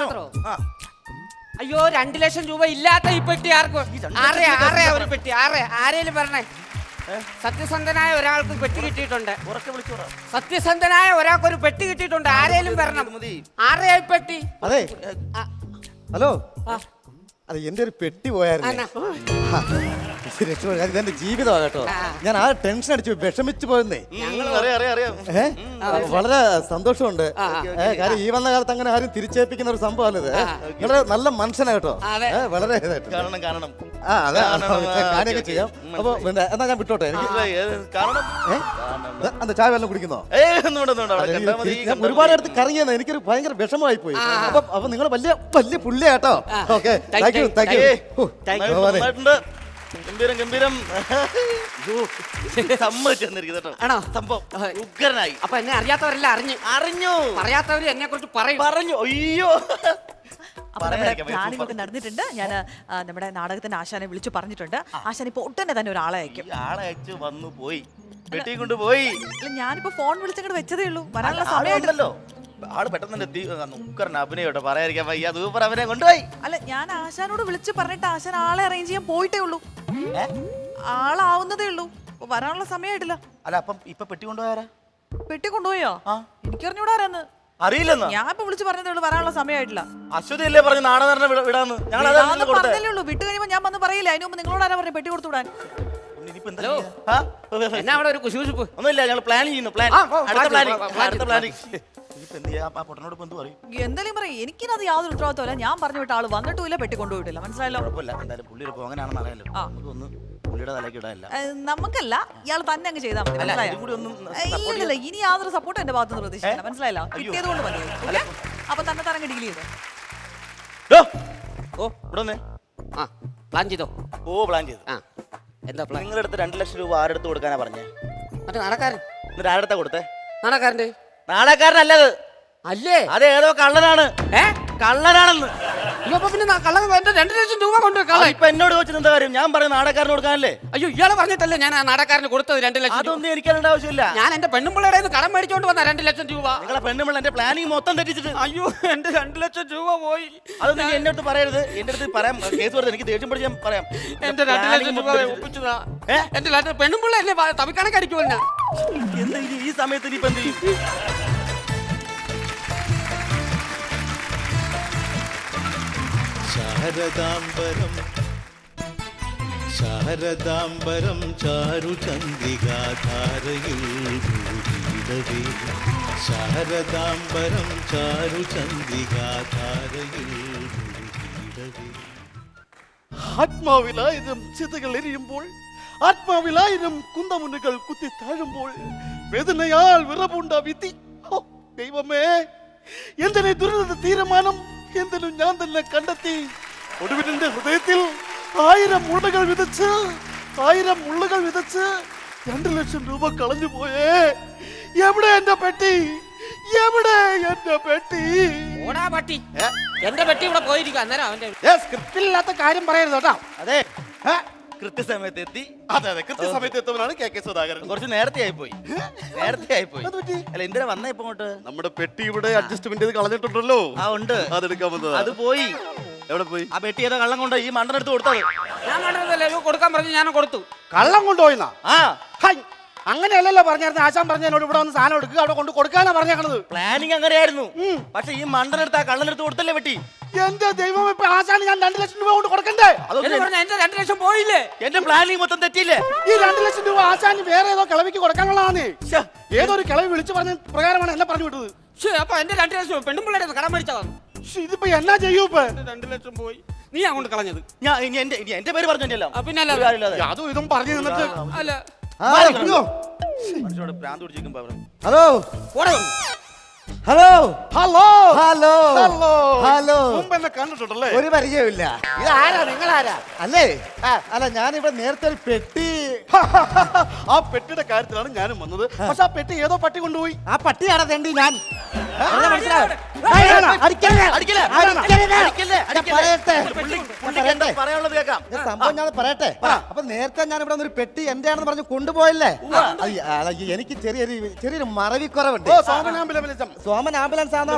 അയ്യോ 2 ലക്ഷം രൂപ ഇല്ലാത്ത ഈ പെട്ടി ആർക്കും ആരെയാ ഒരു പെട്ടി ആരേലും പറഞ്ഞേ. സത്യസന്ധനായ ഒരാൾക്ക് പെട്ടി കിട്ടിയിട്ടുണ്ട്. സത്യസന്ധനായ ഒരാൾക്ക് ഒരു പെട്ടി കിട്ടിയിട്ടുണ്ട്. ആരേലും വരണം. ആരെയാ ഈ പെട്ടി? അതെ ആ, ഹലോ ആ. അത് എന്റെ ഒരു പെട്ടി പോയായിരുന്നു ആണോ? ഇതെന്റെ ജീവിതമാണ് കേട്ടോ. ഞാൻ ആ ടെൻഷൻ അടിച്ചു വിഷമിച്ചു പോയെന്നേ. അറിയാം വളരെ സന്തോഷമുണ്ട്. കാര്യം ഈ വന്ന കാലത്ത് അങ്ങനെ ആരും തിരിച്ചേൽപ്പിക്കുന്ന ഒരു സംഭവമല്ലത്. നിങ്ങളുടെ നല്ല മനുഷ്യനാ കേട്ടോ. അതെ. വളരെ കാണണം ആ അതെ കാര്യമൊക്കെ ചെയ്യാം. അപ്പൊ പിന്നെ എന്നാ ഞാൻ വിട്ടോട്ടെ. എനിക്ക് എന്താ ചായ വല്ലതും കുടിക്കുന്നോ? ഞാൻ ഒരുപാട് അടുത്ത് കറങ്ങിയെന്ന് എനിക്കൊരു ഭയങ്കര വിഷമമായി പോയി. അപ്പൊ നിങ്ങൾ വലിയ വലിയ പുള്ളിയാട്ടോ. Okay thank you thank you. ഗംഭീരം സമ്മതിച്ചെന്നിരിക്കുന്നു ആണോ? സംഭവം ഉഗ്രനായി. അപ്പൊ എന്നെ അറിയാത്തവരെല്ലാം അറിഞ്ഞു. പറയാത്തവര് എന്നെ കുറിച്ച് പറഞ്ഞു. അയ്യോ അപ്പൊ നമ്മുടെ പ്ലാനിംഗ് നടന്നിട്ടുണ്ട്. ഞാൻ നമ്മുടെ നാടകത്തിന്റെ ആശാനെ വിളിച്ചു പറഞ്ഞിട്ടുണ്ട്. ആശാൻ ഇപ്പൊ ഉടനെ തന്നെ ഒരാളെ അയക്കും. ആളെ അയച്ചു വന്നു പോയി പെട്ടി കൊണ്ടുപോയി. അല്ല ഞാനിപ്പോ ഫോൺ വിളിച്ചങ്ങോട്ട് വെച്ചതേ ഉള്ളൂ. വരാനുള്ള സമയമുണ്ടല്ലോ. ആള് പെട്ടെന്ന് എത്തി. ഉക്കറിന് അഭിനയോട്ടോ പറയാതിരിക്കാൻ വയ്യ. സൂപ്പർ അവനെ കൊണ്ടുപോയി. അല്ല ഞാൻ ആശാനോട് വിളിച്ച് പറഞ്ഞിട്ട് ആശാൻ ആളെ അറേഞ്ച് ചെയ്യാൻ പോയിട്ടേ ഉള്ളൂ. ആളാവുന്നതേ ഉള്ളൂ. വരാനുള്ള സമയമായിട്ടില്ല. അല്ല അപ്പം ഇപ്പൊ പെട്ടി കൊണ്ടുപോയാരാ? പെട്ടി കൊണ്ടുപോയോ? എനിക്കറിഞ്ഞൂടാ ആരാന്ന്. അറിയില്ലെന്ന് ഞാൻ ഇപ്പൊ വിളിച്ച് പറഞ്ഞതേ ഉള്ളൂ. വരാനുള്ള സമയമായിട്ടില്ല. അശ്വതി അല്ലേ പറഞ്ഞു നാടകം വിടാന്ന്. ഞങ്ങൾ പറഞ്ഞല്ലേ ഉള്ളൂ. വിട്ട് കഴിയുമ്പോ ഞാൻ വന്ന് പറയില്ല. അതിന് മുമ്പ് നിങ്ങളോട് ആരാ പറഞ്ഞ പെട്ടി കൊടുത്തു വിടാൻ? എന്നാ അവിടെ ഒരു കുശുകുശുപ്പ് ഒന്നുമില്ല. ഞങ്ങൾ പ്ലാൻ ചെയ്യുന്നു. അടുത്ത പ്ലാനിങ് എന്തെങ്കിലും പറയും. എനിക്കിനത് യാതൊരു ഉത്തരവാദിത്തമല്ല. ഞാൻ പറഞ്ഞു വിട്ട ആള് വന്നിട്ടുമില്ല, പെട്ടി കൊണ്ടുപോയിട്ടില്ല. മനസ്സിലായല്ലോ? കുഴപ്പമില്ല. എന്തായാലും പുള്ളി ഒരു പോകാനാണെന്ന് അറിയാലോ. നമുക്കൊന്ന് പുള്ളിയുടെ തലയ്ക്ക് ഇടാനില്ല. നമുക്കല്ല, ഇയാൾ തന്നെ അങ്ങ് ചെയ്താൽ മതി. മനസ്സിലായോ? ഇല്ല ഇനി യാതൊരു സപ്പോർട്ട് എന്റെ ഭാഗത്തുനിന്ന് പ്രതീക്ഷിക്കണം. മനസ്സിലായല്ലോ? കിട്ടിയത് കൊണ്ട് മതി. അപ്പൊ തന്നെ തന്നെ ഡീൽ ചെയ്തോ. ഇവിടെ പ്ലാൻ ചെയ്തോ? പ്ലാൻ ചെയ്തു. എന്താ പ്ലാൻ? നിങ്ങളുടെ അടുത്ത് 2 ലക്ഷം രൂപ ആരെടുത്ത് കൊടുക്കാനാ പറഞ്ഞേ? മറ്റേ നടക്കാരൻ. എന്നിട്ട് ആരെടുത്താ കൊടുത്തേ? നടക്കാരൻ്റെ. നാടകക്കാരനല്ലത്. അല്ലേ? അത് ഏതോ കള്ളനാണ്. കള്ളനാണെന്ന്. അയ്യോ അപ്പൊ പിന്നെ കള്ളൻ എന്റെ 2 ലക്ഷം രൂപ കൊണ്ട് കള്ളൻ. ഇപ്പൊ എന്നോട് ചോദിച്ചത് എന്താ കാര്യം? ഞാൻ പറഞ്ഞ നാടകക്കാരന് കൊടുക്കാനല്ലേ? അയ്യോ ഇയാളെ പറഞ്ഞിട്ടല്ലേ ഞാൻ ആ നാടകക്കാരന് കൊടുത്തത് 2 ലക്ഷം. അതൊന്നും എനിക്കറിയേണ്ട ആവശ്യമില്ല. ഞാൻ എന്റെ പെണ്ണുമ്പിള്ളയുടെ കടം മേടിച്ചോണ്ട് വന്ന 2 ലക്ഷം രൂപ. നിങ്ങളെ പെണ്ണുമ്പിള്ള എന്റെ പ്ലാനിങ് മൊത്തം തെറ്റിച്ചിട്ട്. അയ്യോ എന്റെ 2 ലക്ഷം രൂപ പോയി. അതൊന്നും എന്റെ അടുത്ത് പറയരുത്. എന്റെ അടുത്ത് പറയാം. കേസ് പറഞ്ഞത് എനിക്ക് ദേഷ്യം പിടിച്ച് ഞാൻ പറയാം. എന്റെ 2 ലക്ഷം രൂപ ഒപ്പിച്ചതാ. എന്റെ പെണ്ണുമ്പിള്ള എന്നെ തവിക്കണക്ക് അടിക്കുമോ? ഞാൻ എന്താ ഈ സമയത്ത് ഇനിയിപ്പോ എന്ത് ചെയ്യും? ശാരദാംബരം ചാരുചന്ദ്രികാധാരയിൽ ഭൂരിയിടവേ. ശാരദാംബരം ചാരുചന്ദ്രികാധാരയിൽ ഭൂരിയിടവേ. ആത്മാവിലായിരം ചിതകൾ എരിയുമ്പോൾ, ആത്മാവിലായിരം കുന്തമുന്നുകൾ കുത്തി താഴുമ്പോൾ, വേദനയാൽ വിറപൂണ്ട വിധി. ദൈവമേ, എന്തിനെ ദുരിത തീരുമാനം എന്തിനും ഞാൻ തന്നെ കണ്ടെത്തി. ഒടുവിന്റെ ഹൃദയത്തിൽ 1000 മുള്ളുകൾ വിതച്ച് 2 ലക്ഷം രൂപ കളഞ്ഞു പോയേ. എവിടെ എന്റെ പെട്ടി? എവിടെ എന്റെ പെട്ടി? ഓടാ പട്ടി. എന്റെ പെട്ടി ഇവിടെ പോയിരിക്കും. അന്നേരം അവന്റെ സ്ക്രിപ്റ്റില്ലാത്ത കാര്യം പറയരുത് കേട്ടോ. അതെ കൃത്യസമയത്ത് എത്തി. അതെ കൃത്യസമയത്ത് എത്തുന്നവരാണ് കെ സുധാകരൻ. കുറച്ച് നേരത്തെ ആയിപ്പോയി. അല്ല എന്തിനാ വന്ന ഇപ്പൊ അങ്ങോട്ട്? നമ്മുടെ പെട്ടി ഇവിടെ അഡ്ജസ്റ്റ്മെന്റ് ചെയ്ത് കളഞ്ഞിട്ടുണ്ടല്ലോ. ഉണ്ട്. അതെടുക്കാൻ വന്നത്. അത് പോയി. എവിടെ പോയി? ആ പെട്ടി ഏതോ കള്ളം കൊണ്ടോ ഈ മണ്ടനെടുത്ത് കൊടുത്തത്. ഞാൻ കണ്ടതല്ലേ കൊടുക്കാൻ പറഞ്ഞു. ഞാൻ കൊടുത്തു. കള്ളം കൊണ്ടുപോയിന്നാ? ആ അങ്ങനെയല്ലല്ലോ പറഞ്ഞായിരുന്നു. ആശാൻ പറഞ്ഞ എന്നോട് ഇവിടെ വന്ന് സാധനം എടുക്കുക, അവിടെ കൊണ്ട് കൊടുക്കാനാ പറഞ്ഞേക്കണത്. പ്ലാനിങ് അങ്ങനെയായിരുന്നു. പക്ഷെ ഈ മണ്ടനെടുത്ത് ആ കള്ളനെടുത്ത് കൊടുത്തല്ലേ പെട്ടി. എന്റെ ദൈവം, ഇപ്പൊ ആശാന് ഞാൻ 2 ലക്ഷം രൂപ കൊണ്ട് കൊടുക്കണ്ടേ? എന്റെ 2 ലക്ഷം പോയില്ലേ? എന്റെ പ്ലാനിങ് മൊത്തം തെറ്റിയില്ലേ? ഈ 2 ലക്ഷം രൂപ ആശാന് വേറെ ഏതോ കിളവിക്ക് കൊടുക്കാനുള്ളതാണ്. ഏതൊരു കിളവി വിളിച്ചു പറഞ്ഞ പ്രകാരമാണ് എന്നെ പറഞ്ഞു വിട്ടത്. അപ്പൊ എന്റെ 2 ലക്ഷം പെണ്ണുമ്പിള്ളയുടെ കടം മേടിച്ചാ വന്നു. ഇതിപ്പോ എന്നാ ചെയ്യൂ? ഇപ്പൊ 2 ലക്ഷം പോയി. നീ അങ്ങോട്ട് കളഞ്ഞത്. ഞാൻ എന്റെ പേര് പറഞ്ഞല്ലോ. പിന്നെ അതും ഇതും പറഞ്ഞു നിന്നിട്ട്. അല്ല മനുഷ്യനോട് ഭ്രാന്ത് പിടിച്ചിരിക്കുമ്പോ hello hello hello hello hello മുമ്പ് എന്നെ കണ്ടിട്ടുണ്ടല്ലേ? ഒരു പരിചയമില്ല. ഇതാരാ? നിങ്ങളാരാ? അല്ലേ? അല്ല ഞാനിവിടെ നേരത്തെ ഒരു പെട്ടി ആ പെട്ടിയുടെ കാര്യത്തിലാണ് ഞാനും വന്നത്. പക്ഷെ ആ പെട്ടി ഏതോ പട്ടി കൊണ്ടുപോയി. ആ പട്ടിയാണോ തേണ്ടി ഞാൻ? പറഞ്ഞാ മനസ്സിലായോ? അടിക്കല്ലേ? അടിക്കല്ലേ? അടിക്കരുത്. അടിക്കല്ലേ? ഞാൻ അടിക്കല്ലേ? പറയട്ടെ. പുള്ളിക്ക് എന്താ പറയാനുള്ളത് കേൾക്കാം. ഞാൻ സംഭവം ഞാൻ പറയട്ടെ. അപ്പൊ നേരത്തെ ഞാൻ ഇവിടെ ഒരു പെട്ടി എന്റെ ആണെന്ന് പറഞ്ഞ് കൊണ്ടുപോയല്ലേ? എനിക്ക് ചെറിയൊരു മറവിക്കുറവുണ്ട്. സോമൻ ആംബുലൻസ് ആണെന്നോ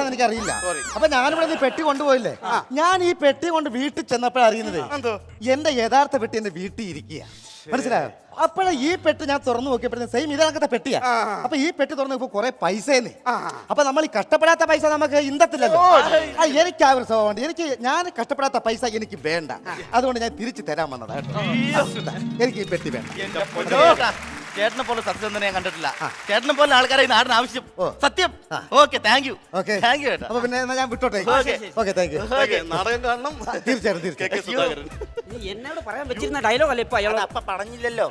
എനിക്ക് അറിയില്ല. അപ്പൊ ഞാനിവിടെ നിന്ന് പെട്ടി കൊണ്ടുപോയില്ലേ? ഞാൻ ഈ പെട്ടി കൊണ്ട് വീട്ടിൽ ചെന്നപ്പോഴാണ് അറിയുന്നത് എന്റെ യഥാർത്ഥ പെട്ടി എന്റെ വീട്ടിൽ ഇരിക്കുക. മനസ്സിലായോ? അപ്പോഴേ ഈ പെട്ടി ഞാൻ തുറന്നു നോക്കിയപ്പോഴേ സെയിം ഇതേ പെട്ടിയാ. അപ്പൊ ഈ പെട്ടി തുറന്നു നോക്കുമ്പോ കുറെ പൈസ. അപ്പൊ നമ്മൾ ഈ കഷ്ടപ്പെടാത്ത പൈസ നമുക്ക് ഇന്തത്തില്ലല്ലോ. എനിക്ക് ആ ഒരു സ്വഭാവമുണ്ട്. ഞാൻ കഷ്ടപ്പെടാത്ത പൈസ എനിക്ക് വേണ്ട. അതുകൊണ്ട് ഞാൻ തിരിച്ചു തരാൻ വന്നതാ. എനിക്ക് ഈ പെട്ടി വേണ്ട. എന്റെ പൊന്നോ. ചേട്ടനെ പോലെ സത്യസന്ധനെ ഞാൻ കണ്ടിട്ടില്ല. ചേട്ടനെ പോലെ ആൾക്കാരെ ഈ നാടിന് ആവശ്യം. സത്യം. Okay, thank U. Okay, thank U ചേട്ടാ. അപ്പൊ പിന്നെ എന്നാ ഞാൻ വിട്ടോട്ടെ. Okay, thank U. നാടകം കാണണം. തീർച്ചയായിട്ടും. എന്നോട് പറയാൻ വെച്ചിരുന്ന ഡയലോഗ് അല്ലേ ഇപ്പൊ അയാൾ അപ്പൊ പറഞ്ഞില്ലല്ലോ.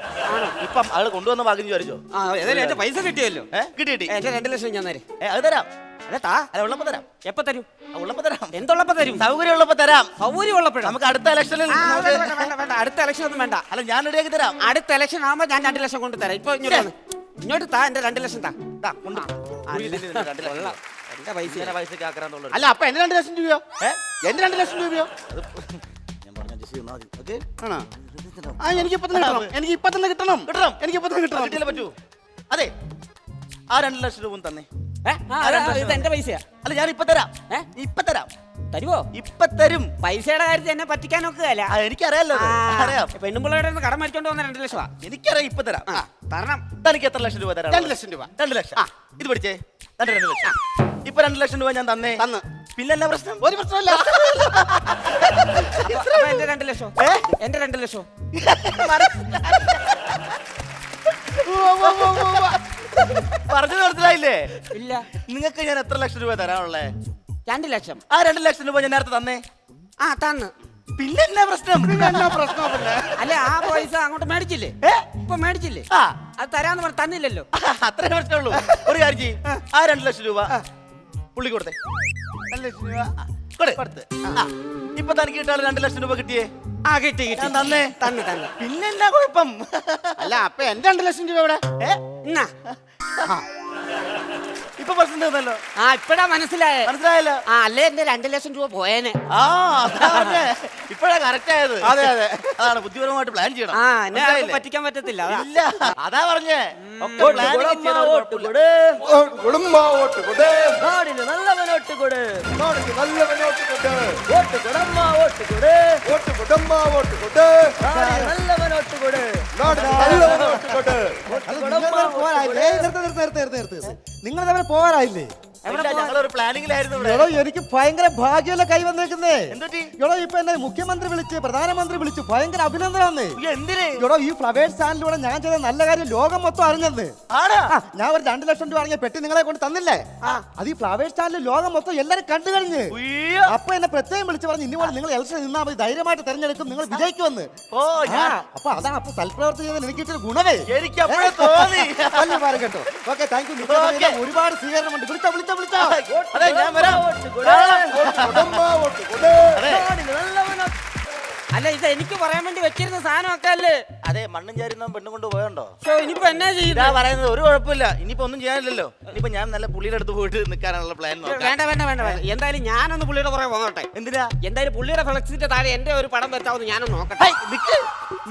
ഇപ്പം ആള് കൊണ്ടുവന്ന ഭാഗ്യം വിചാരിച്ചോ? ഏതായാലും എന്റെ പൈസ കിട്ടിയല്ലോ. കിട്ടി. എന്റെ 2 ലക്ഷം ഞാൻ തരും. അത് തരാം. അല്ല താ അല്ല, ഉള്ളപ്പോ തരാം. എപ്പോ തരും? ഉള്ളപ്പോ തരാം. എന്തുള്ളപ്പോ തരും? സൗകര്യം ഉള്ളപ്പോ തരാം. സൗകര്യം ഉള്ളപ്പോഴും നമുക്ക് അടുത്ത ഇലക്ഷനിൽ വേണ്ട. അടുത്ത ഇലക്ഷൻ ഒന്നും വേണ്ട. അല്ല, ഞാൻ റെഡിയാക്കി തരാം. അടുത്ത ഇലക്ഷൻ ആവുമ്പോ ഞാൻ 2 ലക്ഷം കൊണ്ട് തരാം. ഇപ്പൊ ഇങ്ങോട്ട് താ എന്റെ 2 ലക്ഷം താ. എന്റെ പൈസ അല്ല, അപ്പൊ എന്റെ 2 ലക്ഷം രൂപയോ? എന്റെ 2 ലക്ഷം രൂപയോ? ഞാൻ പറഞ്ഞ adjust ചെയ്താ മതി. ഓക്കേ? എനിക്ക് ഇപ്പൊ തന്നെ കിട്ടണം. എനിക്ക് ഇപ്പൊ തന്നെ കിട്ടണം. കിട്ടിയാലേ പറ്റൂ. അതെ, ആ 2 ലക്ഷം രൂപ തന്നെ. ഇത് എന്റെ പൈസയാ. അല്ല, ഞാൻ ഇപ്പൊ തരാം. ഇപ്പൊ തരാം. തരുവോ? ഇപ്പൊ തരും. പൈസയുടെ കാര്യത്തിൽ എന്നെ പറ്റിക്കാൻ നോക്കുകയല്ല. എനിക്കറിയാലോ. അറിയാം. പെണ്ണുമ്പിള്ളയുടെ കടം മേടിച്ചോണ്ട് വന്ന 2 ലക്ഷമാ. എനിക്കറിയാം. ഇപ്പൊ തരാം. തരണം. തനിക്ക് എത്ര ലക്ഷം രൂപ തരാം? 2 ലക്ഷം രൂപ. 2 ലക്ഷം. ഇത് പിടിച്ചേ. 2 ലക്ഷം. ഇപ്പൊ 2 ലക്ഷം രൂപ ഞാൻ തന്നു. പിന്നെ എന്നാ പ്രശ്നം? ഒരു പ്രശ്നമില്ല. എന്റെ 2 ലക്ഷം. എന്റെ 2 ലക്ഷം. പറഞ്ഞു മനസ്സിലായില്ലേ? ഇല്ല. നിങ്ങൾക്ക് ഞാൻ എത്ര ലക്ഷം രൂപ തരാനുള്ളേ? 2 ലക്ഷം. ആ 2 ലക്ഷം രൂപ ഞാൻ നേരത്തെ തന്നേ. തന്ന്. പിന്നെ എന്നാ പ്രശ്നം? അല്ല, ആ പൈസ അങ്ങോട്ട് മേടിച്ചില്ലേ? ഇപ്പൊ മേടിച്ചില്ലേ? അത് തരാന്ന് പറഞ്ഞ തന്നില്ലല്ലോ. അത്രേ പ്രശ്നമുള്ളൂ. ഒരു കാര്യം ചെയ്യും. ആ 2 ലക്ഷം രൂപ പുള്ളി കൊടുത്തേ. 2 ലക്ഷം രൂപ കൊടുത്ത്. ഇപ്പൊ തനിക്ക് കിട്ടാൻ 2 ലക്ഷം രൂപ കിട്ടിയേ? കിട്ടി. ഞാൻ തന്നേ. തന്നു. പിന്നെ എന്നാ കുഴപ്പം? അല്ല, അപ്പൊ എന്റെ 2 ലക്ഷം രൂപ ഇവിടെ എന്നാ ഇപ്പൊ പ്രശ്നം തീർന്നല്ലോ. ഇപ്പഴാ മനസ്സിലായല്ലോ. അല്ലേ എന്റെ 2 ലക്ഷം രൂപ പോയേനെ. ഇപ്പഴാ കറക്റ്റ് ആയത്. അതെ, അതാണ് ബുദ്ധിപരമായിട്ട് പ്ലാൻ ചെയ്യണം. എന്നെ പറ്റിക്കാൻ പറ്റത്തില്ല. ഇല്ല, അതാ പറഞ്ഞേ. നിങ്ങൾ തമ്മിൽ പോകാനായില്ലേ? ഞങ്ങളൊരു പ്ലാനിങ്ങിലായിരുന്നു. എടോ, എനിക്ക് ഭയങ്കര ഭാഗ്യമല്ല കൈ വന്നേക്കുന്നേ. എന്തുപറ്റി? എടോ, ഇപ്പൊ എന്നെ മുഖ്യമന്ത്രി വിളിച്ച് പ്രധാനമന്ത്രി വിളിച്ചു ഭയങ്കര അഭിനന്ദനാന്നേ. എന്തിന്? എടോ, ഈ ഫ്ലവേഴ്സ് ചാനലിലൂടെ ഞാൻ ചെയ്ത നല്ല കാര്യം ലോകം മൊത്തം അറിഞ്ഞെന്ന്. ഞാൻ ഒരു 2 ലക്ഷം രൂപ അടങ്ങിയ പെട്ടി നിങ്ങളെ കൊണ്ട് തന്നില്ലേ? അത് ഈ ഫ്ലവേഴ്സ് ചാനലിൽ ലോകം മൊത്തം എല്ലാരും കണ്ടു കഴിഞ്ഞ്. അപ്പൊ എന്നെ പ്രത്യേകം വിളിച്ച് പറഞ്ഞു, ഇനി പോലെ നിങ്ങൾ ഇലക്ഷൻ നിന്നാൽ മതി, ധൈര്യമായിട്ട് തെരഞ്ഞെടുക്കും, നിങ്ങൾ വിജയിക്കുമെന്ന്. അപ്പൊ അതാണ് അപ്പൊ സൽപ്രവർത്തി ചെയ്ത് എനിക്ക് കിട്ടിയ ഗുണമേ. എനിക്ക് അപ്പോഴേ തോന്നി. കേട്ടോ. Okay, thank U. ഒരുപാട് സ്വീകരണമുണ്ട്. വിളിച്ചോ. അതെ, ഞാൻ വരാം. അല്ല, ഇത് എനിക്ക് പറയാൻ വേണ്ടി വെച്ചിരുന്ന സാധനമൊക്കെ അല്ലേ? അതെ, മണ്ണും ചേരുന്ന പെണ്ണും കൊണ്ട് പോയണ്ടോ? ഇനിയിപ്പോ എന്നാ ചെയ്യും? പറയുന്നത് ഒരു കുഴപ്പമില്ല. ഇനിയിപ്പോ ഒന്നും ചെയ്യാനില്ലല്ലോ. ഇനിയിപ്പോ ഞാൻ നല്ല പുള്ളിയുടെ അടുത്ത് പോയിട്ട് നിൽക്കാനുള്ള പ്ലാൻ. വേണ്ട. എന്തായാലും ഞാനൊന്ന് പുള്ളിയുടെ പുറകെ പോകട്ടെ. എന്തിനാ? എന്തായാലും പുള്ളിയുടെ ഫ്ലെക്സിന്റെ താഴെ എന്റെ ഒരു പടം വെച്ചാവുന്ന ഞാനൊന്ന് നോക്കട്ടെ.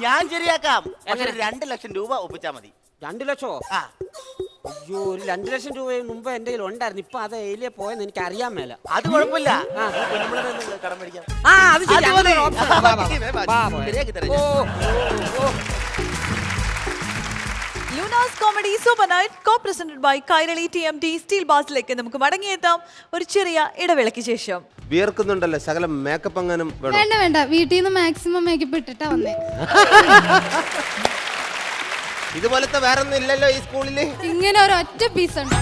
ഞാൻ ശരിയാക്കാം. 2 ലക്ഷം രൂപ ഒപ്പിച്ചാ മതി. 2 ലക്ഷമോ? അയ്യോ, ഒരു 2 ലക്ഷം രൂപ മുമ്പ് എന്റെ കയ്യിൽ ഉണ്ടായിരുന്നു. ഇപ്പൊ അത് എയിലേ പോയെന്ന് എനിക്ക് അറിയാൻ മേല. അത് കുഴപ്പമില്ല. കടം മേടിക്കാം. അത് ശരി. അങ്ങനെ ഒരു option. ശരിയാക്കി തരാം. Lunas comedy super night co-presented by Kairali TMT steel ബാസിലേക്ക് നമുക്ക് മടങ്ങിയെത്താം ഒരു ചെറിയ ഇടവേളയ്ക്ക് ശേഷം. വിയർക്കുന്നുണ്ടല്ലോ, ശകലം മേക്കപ്പ് അങ്ങനും വേണ്ട. വീട്ടിൽ നിന്ന് മാക്സിമം മേക്കപ്പ് ഇട്ടിട്ടാ വന്നേ. ഇതുപോലത്തെ വേറെ ഒന്നും ഇല്ലല്ലോ ഈ സ്കൂളില്. ഇങ്ങനെ ഒരു ഒറ്റ പീസ് ഉണ്ട്.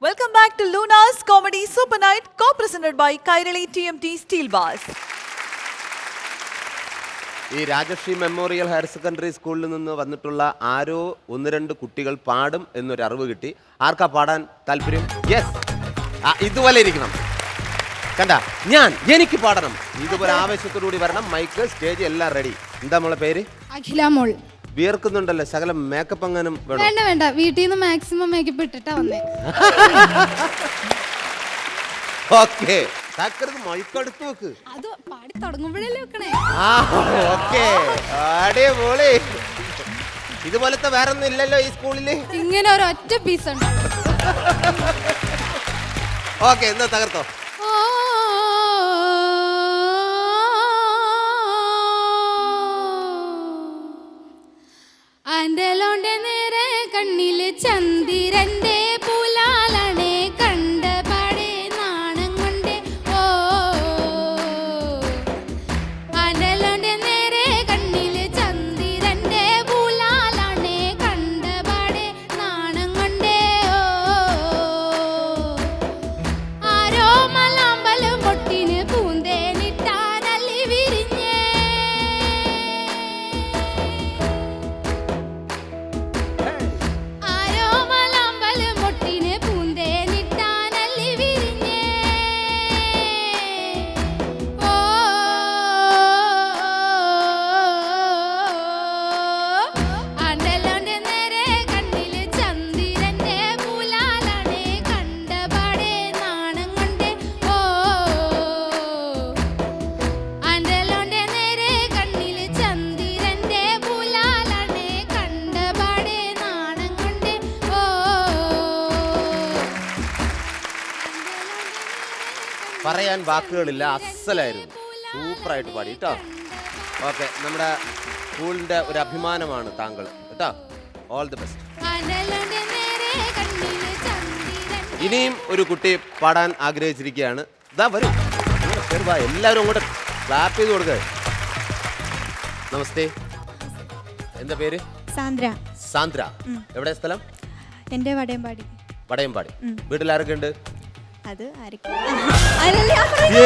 Welcome back to Luna's comedy super night co-presented by Kairali TMT steel bars. ഈ രാജശ്രീ മെമ്മോറിയൽ ഹയർ സെക്കൻഡറി സ്കൂളിൽ നിന്ന് വന്നിട്ടുള്ള ആരോ 1-2 കുട്ടികൾ പാടും എന്നൊരു അറിവ് കിട്ടി. ആർക്കാ പാടാൻ താല്പര്യം? യെസ്, ഇതുപോലെ ഇരിക്കണം. കണ്ട, എനിക്ക് പാടണം. ഇതുപോലെ ആവേശത്തോടുകൂടി വരണം. മൈക്ക്, സ്റ്റേജ് എല്ലാം റെഡി. എന്താ മോളെ പേര്? അഖില മോൾ. വിയർക്കുന്നുണ്ടല്ലോ, ശകലം മേക്കപ്പ് എങ്ങാനും വേണം? വേണ്ട വേണ്ട, വീട്ടിൽ നിന്ന് മാക്സിമം മേക്കപ്പ് ഇട്ടിട്ടാ വന്നേ. ഓക്കെ, മൈക്കെടുത്ത് വെക്ക്. അത് പാടി തുടങ്ങുമ്പോഴല്ലേ വെക്കണേ. അടിപൊളി. ഇതുപോലത്തെ വേറെ ഒന്നും ഇല്ലല്ലോ ഈ സ്കൂളില്. ഇങ്ങനെ ഒരു ഒറ്റ പീസ് ഉണ്ട്. ഓക്കെ, എന്നാ തകർത്തോ. ആൻഡലോന്റെ നേരെ കണ്ണില് ചന്ദിരന്റെ പുലാലണേ കണ്ട പാടെ നാണം കൊണ്ടേ. ഓ ആൻഡലോന്റെ നേരെ കണ്ണില് ചന്ദിരന്റെ പുലാലണേ കണ്ട പാടെ നാണം കൊണ്ടേ. ഓ ആരോ മലാമ്പലും പൊട്ടിന് പൂന്തേനിട്ടാനല്ലി വിരിഞ്ഞേ. ആരോ മലാമ്പലും പൊട്ടിന് പൂന്തേനിട്ടാനല്ലി വിരിഞ്ഞേ. ഓ ആണ്ടലോന്റെ നേരെ കണ്ണില് ചന്ദിരന്റെ പൂലാലണേ കണ്ട പാടെ നാണം കൊണ്ടേ. ഓ ആണ്ടലോന്റെ നേരെ കണ്ണില് ചന്ദിരന്റെ പൂലാലണേ കണ്ട പാടെ നാണം കൊണ്ടേ. ഓ പറയാൻ വാക്കുകളില്ല, അസലായിരുന്നു. സൂപ്പറായിട്ട് പാടി കേട്ടോ. ഓക്കെ, നമ്മുടെ സ്കൂളിന്റെ ഒരു അഭിമാനമാണ് താങ്കൾ കേട്ടോ. All the best. ആണ്ടലോന്റെ നേരെ കണ്ണില് ചന്ദിരന്റെ. ഇനിയും ഒരു കുട്ടി പാടാൻ ആഗ്രഹിച്ചിരിക്കുകയാണ്. ഇതാ വരൂ, എല്ലാവരും അങ്ങോട്ട് ക്ലാപ്പ് ചെയ്ത് കൊടുക്കുക. നമസ്തേ, എന്താ പേര്? സാന്ദ്ര. സാന്ദ്ര. എവിടെ സ്ഥലം? എൻ്റെ വടയമ്പാടി. വടയമ്പാടി. വീട്ടിലാരൊക്കെ ഉണ്ട്? അത്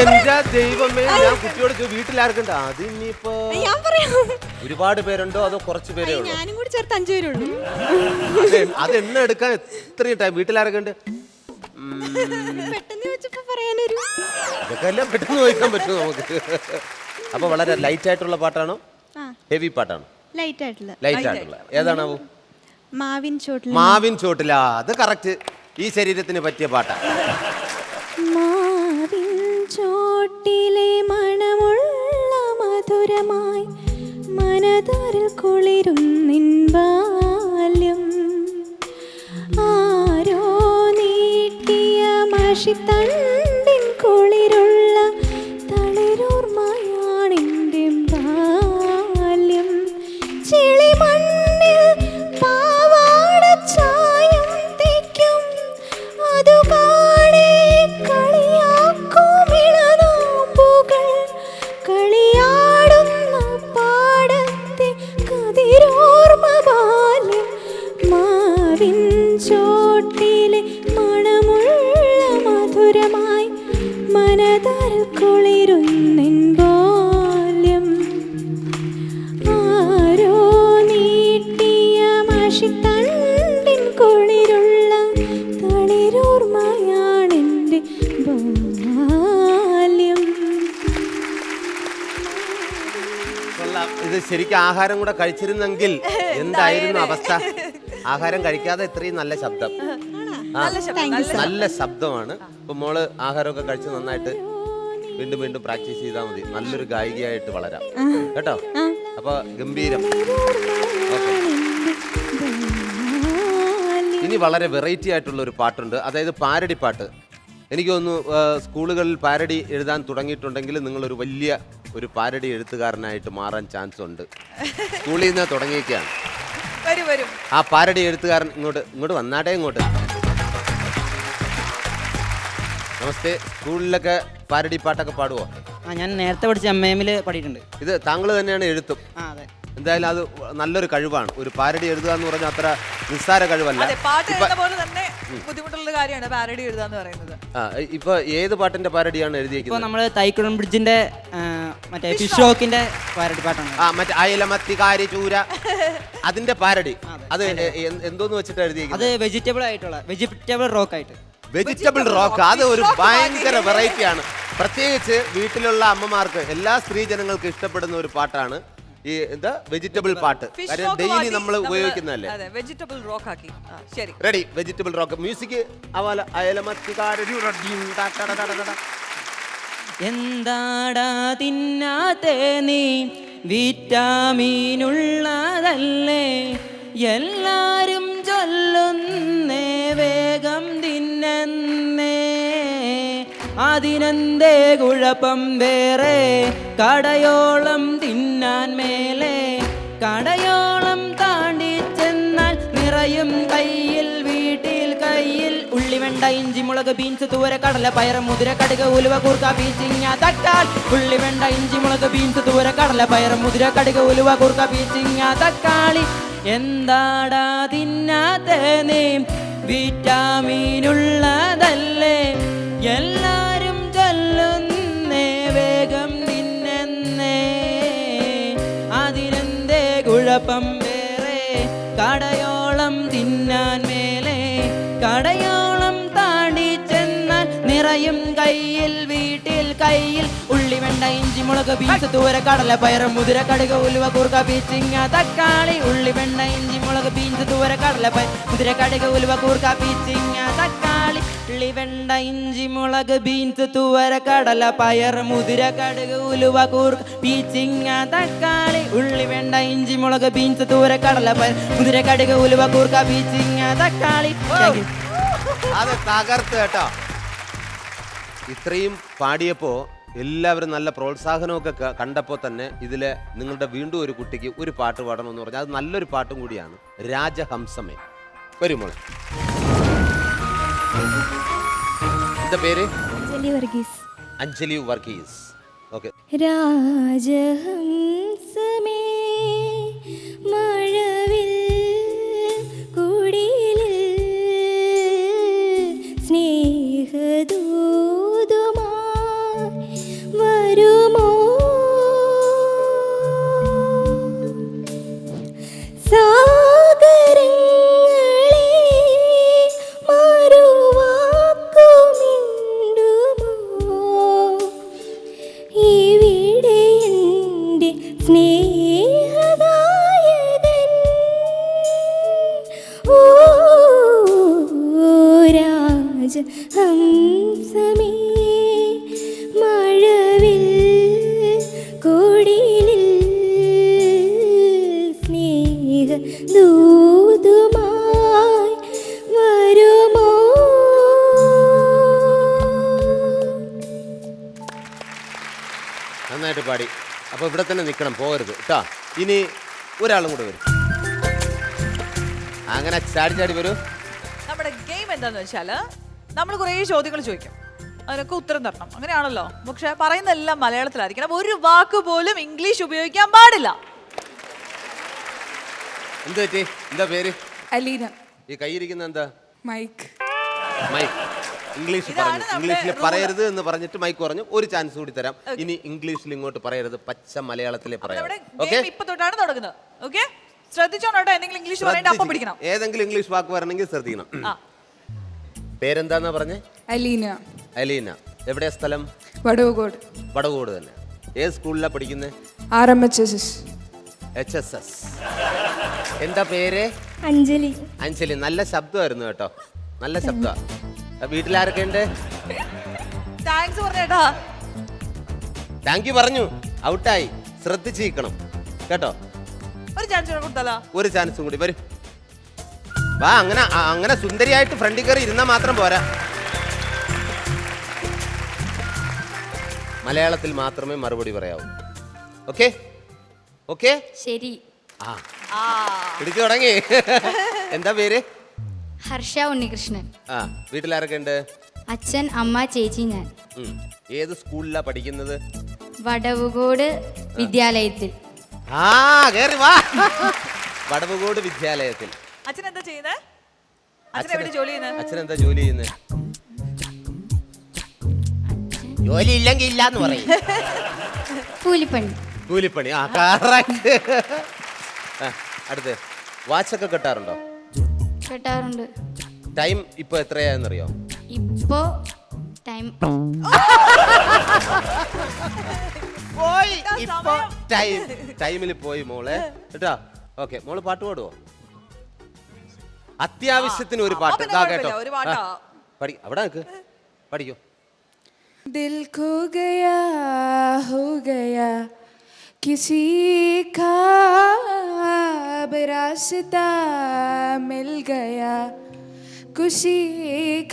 എന്റെ ദൈവമേ, ഞാൻ കുട്ടിയോട് വീട്ടിലാരൊക്കെ ഉണ്ട്? അത് ഇനിയിപ്പോ ഒരുപാട് പേരുണ്ടോ അതോ കുറച്ച് പേരേ ഉള്ളൂ? ഞാനും കൂടി ചേർത്ത് 5 പേരുള്ളൂ. അതെണ്ണ എടുക്കാൻ എത്രയും ടൈം? വീട്ടിലാരൊക്കെ ഉണ്ട്? പെട്ടെന്ന് വെച്ചപ്പോ പറയാനൊരു ഇതൊക്കെ എല്ലാം പെട്ടെന്ന് ചോദിക്കാൻ പറ്റും നമുക്ക്. അപ്പൊ വളരെ ലൈറ്റ് ആയിട്ടുള്ള പാട്ടാണോ ഹെവി പാട്ടാണോ? ലൈറ്റ് ആയിട്ടുള്ള. ലൈറ്റ് ആയിട്ടുള്ള ഏതാണാവോ? മാവിൻ ചോട്ടിൽ. മാവിൻ ചോട്ടിലാ, അത് കറക്റ്റ്. ഈ ശരീരത്തിന് പറ്റിയ പാട്ടാണ്. മാവിൻ ചോട്ടിലെ മണമുള്ള മധുരമായി മനതാരിൽ കുളിരുന്നിൻ ബാല്യം. ആരോ നീട്ടിയ മഷിത്തണ്ടിൻ കുളിരുള്ള തളിരോർമയാണെൻ്റെ ബാല്യം. ചെളിമണ്ണിൽ പാവാട ചായം തേക്കും അതു കാണേ കളിയാക്കും ഇളനാമ്പുകൾ. കളിയാടുന്ന പാടത്തെ കതിരോർമ ബാല്യം. മാവിൻ ചോട്ടിലെ മണമുള്ള മധുരമായി മനതാരിൽ കുളിരുന്നിൻ ബാല്യം. ആരോ നീട്ടിയ മഷിത്തണ്ടിൻ കുളിരുള്ള തളിരോർമയാണെൻ്റെ ബാല്യം. കൊള്ളാം. ഇത് ശരിക്കും ആഹാരം കൂടെ കഴിച്ചിരുന്നെങ്കിൽ എന്തായിരുന്നു അവസ്ഥ? ആഹാരം കഴിക്കാതെ ഇത്രയും നല്ല ശബ്ദം. നല്ല ശബ്ദമാണ്. ഇപ്പൊ മോള് ആഹാരമൊക്കെ കഴിച്ച് നന്നായിട്ട് വീണ്ടും വീണ്ടും പ്രാക്ടീസ് ചെയ്താൽ മതി. നല്ലൊരു ഗായികയായിട്ട് വളരാം കേട്ടോ. അപ്പൊ ഗംഭീരം. ഓക്കെ, ഇനി വളരെ വെറൈറ്റി ആയിട്ടുള്ള ഒരു പാട്ടുണ്ട്, അതായത് പാരഡി പാട്ട്. എനിക്ക് തോന്നുന്നു സ്കൂളുകളിൽ പാരഡി എഴുതാൻ തുടങ്ങിയിട്ടുണ്ടെങ്കിൽ നിങ്ങളൊരു വലിയ ഒരു പാരഡി എഴുത്തുകാരനായിട്ട് മാറാൻ ചാൻസ് ഉണ്ട്. സ്കൂളിൽ നിന്ന് തുടങ്ങിയൊക്കെയാണ്. ആ പാരഡി എഴുത്തുകാരൻ ഇങ്ങോട്ട് വന്നാട്ടെ. ഇങ്ങോട്ട് നമസ്തേ. സ്കൂളിലൊക്കെ പാരഡി പാട്ടൊക്കെ പാടുവോ? ഞാൻ നേരത്തെ പഠിച്ച MAM പാടിയിട്ടുണ്ട്. ഇത് താങ്കൾ തന്നെയാണ് എഴുത്തും? അതെ. എന്തായാലും അത് നല്ലൊരു കഴിവാണ്. ഒരു പാരഡി എഴുതുക എന്ന് പറഞ്ഞാൽ അത്ര നിസ്സാര കഴിവല്ല. പാട്ട് എഴുതുന്ന പോലെ തന്നെ ബുദ്ധിമുട്ടുള്ള കാര്യമാണ് പാരഡി എഴുതാന്ന് പറയുന്നത്. ഇപ്പൊ ഏത് പാട്ടിന്റെ പാരഡിയാണ് ഇപ്പോൾ എഴുതിയിരിക്കുന്നത്? നമ്മൾ തൈക്കുടം ബ്രിഡ്ജിന്റെ മറ്റേ ഫിഷ് റോക്കിന്റെ പാരഡി പാട്ടാണ്. മറ്റേ അയലമത്തിക്കാരി ചൂര അതിന്റെ പാരഡി. അത് എന്തോന്ന് വെച്ചിട്ട് എഴുതിയിരിക്കുന്നത്? അത് വെജിറ്റബിൾ റോക്ക് ആയിട്ട്. വെജിറ്റബിൾ റോക്ക്, അത് ഒരു ഭയങ്കര വെറൈറ്റി ആണ്. പ്രത്യേകിച്ച് വീട്ടിലുള്ള അമ്മമാർക്ക്, എല്ലാ സ്ത്രീ ജനങ്ങൾക്ക് ഇഷ്ടപ്പെടുന്ന ഒരു പാട്ടാണ് ഈ വെജിറ്റബിൾ പാട്ട്. കാര്യം ഡെയിലി നമ്മൾ ഉപയോഗിക്കുന്നതല്ലേ. വെജിറ്റബിൾ റോക്ക് ആക്കി. ശരി, റെഡി. Vegetable rock music. എന്താടാ തിന്നാത്തേ നീ, വിറ്റാമിനുള്ളതല്ലേ എല്ലാരും ചൊല്ലുന്നേ, വേഗം തിന്നേ അതിനെന്തേ കുഴപ്പം വേറെ, കടയോളം തിന്നാൻ മേലെ, കടയോളം താണ്ടി ചെന്നാൽ നിറയും കയ്യിൽ, വീട്ടിൽ കയ്യിൽ ഉള്ളി വെണ്ട ഇഞ്ചി മുളക് ബീൻസ് തൂര കടല പയർ മുതിര കടുക് ഉലുവ കൂർക്ക പീച്ചിങ്ങ തക്കാളി. ഉള്ളി വെണ്ട ഇഞ്ചി മുളക് ബീൻസ് തൂര കടല പയർ മുതിര കടുക് ഉലുവ കൂർക്ക പീച്ചിങ്ങ തക്കാളി. എന്താടാ തിന്നാത്തേ നീ, വിറ്റാമിനുള്ളതല്ലേ എല്ലാരും ചൊല്ലുന്നേ, വേഗം തിന്നേ അതിനെന്തേ കുഴപ്പം വേറെ, കടയോളം തിന്നാൻ മേലെ, കടയോളം താണ്ടി ചെന്നാൽ നിറയും കയ്യിൽ, വീട്ടിൽ കയ്യിൽ ഉള്ളി വെണ്ട ഇഞ്ചി മുളക് ബീൻസ് തൂര കടല പയർ മുതിര കടുക് ഉലുവ കൂർക്ക പീച്ചിങ്ങ തക്കാളി. ഉള്ളി വെണ്ട ഇഞ്ചി മുളക് ബീൻസ് തൂര കടല പയർ മുതിര കടുക് ഉലുവ കൂർക്ക പീച്ചിങ്ങ തക്കാളി. ഉള്ളി വെണ്ട ഇഞ്ചി മുളക് ബീൻസ് തൂവര കടല പയർ മുതിര കടുക് ഉലുവ കൂർക്ക പീച്ചിങ്ങ തക്കാളി. ഉള്ളി വെണ്ട ഇഞ്ചി മുളക് ബീൻസ് തൂവര കടല പയർ മുതിര കടുക് ഉലുവ കൂർക്ക പീച്ചിങ്ങ തക്കാളി. അത് തകർത്ത് കേട്ടോ. ഇത്രയും പാടിയപ്പോ എല്ലാവരും നല്ല പ്രോത്സാഹനമൊക്കെ കണ്ടപ്പോൾ തന്നെ ഇതിലെ നിങ്ങളുടെ വീണ്ടും ഒരു കുട്ടിക്ക് ഒരു പാട്ട് പാടണമെന്ന് പറഞ്ഞാൽ അത് നല്ലൊരു പാട്ടും കൂടിയാണ്. രാജഹംസമേ വരുമോൾ. എന്താ പേര്? അഞ്ജലി വർഗീസ്. ഓക്കെ. രാജഹംസമേ മഴവിൽ കുടിലിൽ സ്നേഹദൂതുമായി വരുമോ, സാഗരങ്ങളെ മറുവാക്കുമിണ്ടുമോ, ഇവിടെ എൻ്റെ സ്നേഹദായകൻ. ഓ രാജഹംസമേ മഴവിൽ കുടിലിൽ സ്നേഹദൂതുമായി വരുമോ. നന്നായിട്ട് പാടി. അപ്പൊ ഇവിടെ തന്നെ നിൽക്കണം, പോകരുത് കേട്ടാ. ഇനി ഒരാളും കൂടെ വരും. അങ്ങനെ ചാടി ചാടി വരൂ. നമ്മുടെ ഗെയിം എന്താന്ന് വെച്ചാല് നമ്മൾ കുറേ ചോദ്യങ്ങൾ ചോദിക്കും, അതിനൊക്കെ ഉത്തരം തരണം. അങ്ങനെയാണല്ലോ. പക്ഷെ പറയുന്നതെല്ലാം മലയാളത്തിലായിരിക്കണം. ഒരു വാക്ക് പോലും ഇംഗ്ലീഷ് ഉപയോഗിക്കാൻ പാടില്ല. എന്ത് പറ്റി? എന്താ പേര്? അലീന. ഈ കൈയിരിക്കുന്ന എന്താ? മൈക്ക്. മൈക്ക്. ഇംഗ്ലീഷ് പറഞ്ഞു. ഇംഗ്ലീഷിൽ പറയരുത് എന്ന് പറഞ്ഞിട്ട് മൈക്ക് പറഞ്ഞു. ഒരു ചാൻസ് കൂടി തരാം. ഇനി ഇംഗ്ലീഷിൽ ഇങ്ങോട്ട് പറയരുത്, പച്ച മലയാളത്തിലെ പറയാം. ഓക്കെ? ഇപ്പൊ തൊട്ടാണ് തുടങ്ങുന്നത്. ഓക്കെ, ശ്രദ്ധിച്ചോണോട്ടോ. എന്തെങ്കിലും ഇംഗ്ലീഷ് പറയണ്ട അപ്പം പിടിക്കണം. ഏതെങ്കിലും ഇംഗ്ലീഷ് വാക്ക് വരണമെങ്കിൽ ശ്രദ്ധിക്കണം. പേരെന്താന്നാ പറഞ്ഞേ? അലീന. അലീന. എവിടെയാ സ്ഥലം? വടവുകോട്. വടവുകോട് തന്നെ. ഏത് സ്കൂളിലാണ് പഠിക്കുന്നത്? RMHS. HSS. എന്താ പേര്? അഞ്ജലി. അഞ്ജലി. നല്ല ശബ്ദമായിരുന്നു കേട്ടോ, നല്ല ശബ്ദ. വീട്ടിലാരൊക്കെ ഉണ്ട്? താങ്ക്സ് പറഞ്ഞേട്ടാ. താങ്ക് യു പറഞ്ഞു. ഔട്ടായി. ശ്രദ്ധിച്ചിരിക്കണം കേട്ടോ. ഒരു ചാൻസ് കൊടുത്താലോ? ഒരു ചാൻസും കൂടി വരും. വാ. അങ്ങനെ സുന്ദരിയായിട്ട് ഫ്രണ്ടിൽ കയറി ഇരുന്നാൽ മാത്രം പോരാ. മലയാളത്തിൽ മാത്രമേ മറുപടി പറയാവൂ. ഓക്കെ? ഓക്കെ, ശരി. പിടിച്ചു തുടങ്ങി. എന്താ പേര്? ഹർഷ ഉണ്ണികൃഷ്ണൻ. വീട്ടിലാരൊക്കെ ഉണ്ട്? അച്ഛൻ, അമ്മ, ചേച്ചി, ഞാൻ. ഏത് സ്കൂളിലാ പഠിക്കുന്നത്? വടവുകോട് വിദ്യാലയത്തിൽ. കേറി വാ. വടവുകോട് വിദ്യാലയത്തിൽ. അച്ഛൻ എന്താ ചെയ്യുന്നത്? അച്ഛൻ എവിടെ ജോലി ചെയ്യുന്നത്? അച്ഛൻ എന്താ ജോലി ചെയ്യുന്നത്? ജോലി ഇല്ലെങ്കിൽ ഇല്ലാന്ന് പറയും. കൂലിപ്പണി. കൂലിപ്പണി. ആ കറക്റ്റ്. അടുത്ത് വാച്ചൊക്കെ കെട്ടാറുണ്ടോ? കെട്ടാറുണ്ട്. ടൈം ഇപ്പൊ എത്രയാണെന്നറിയോ? ഇപ്പോ ടൈം പോയി. ഇപ്പൊ ടൈമിൽ പോയി മോളെ കേട്ടാ. ഓക്കെ, മോള് പാട്ട് പാടുവോ? അത്യാവശ്യത്തിന് ഒരു പാട്ട്. പിന്നെ ദാ കുഴപ്പമില്ല, കേട്ടോ. ഒരു പാട്ടാ. പഠി, അവിടെ നിൽക്ക്, പഠിക്കോ. दिल खो गया हो गया किसी ख्वाब रास्ता मिल गया खुशी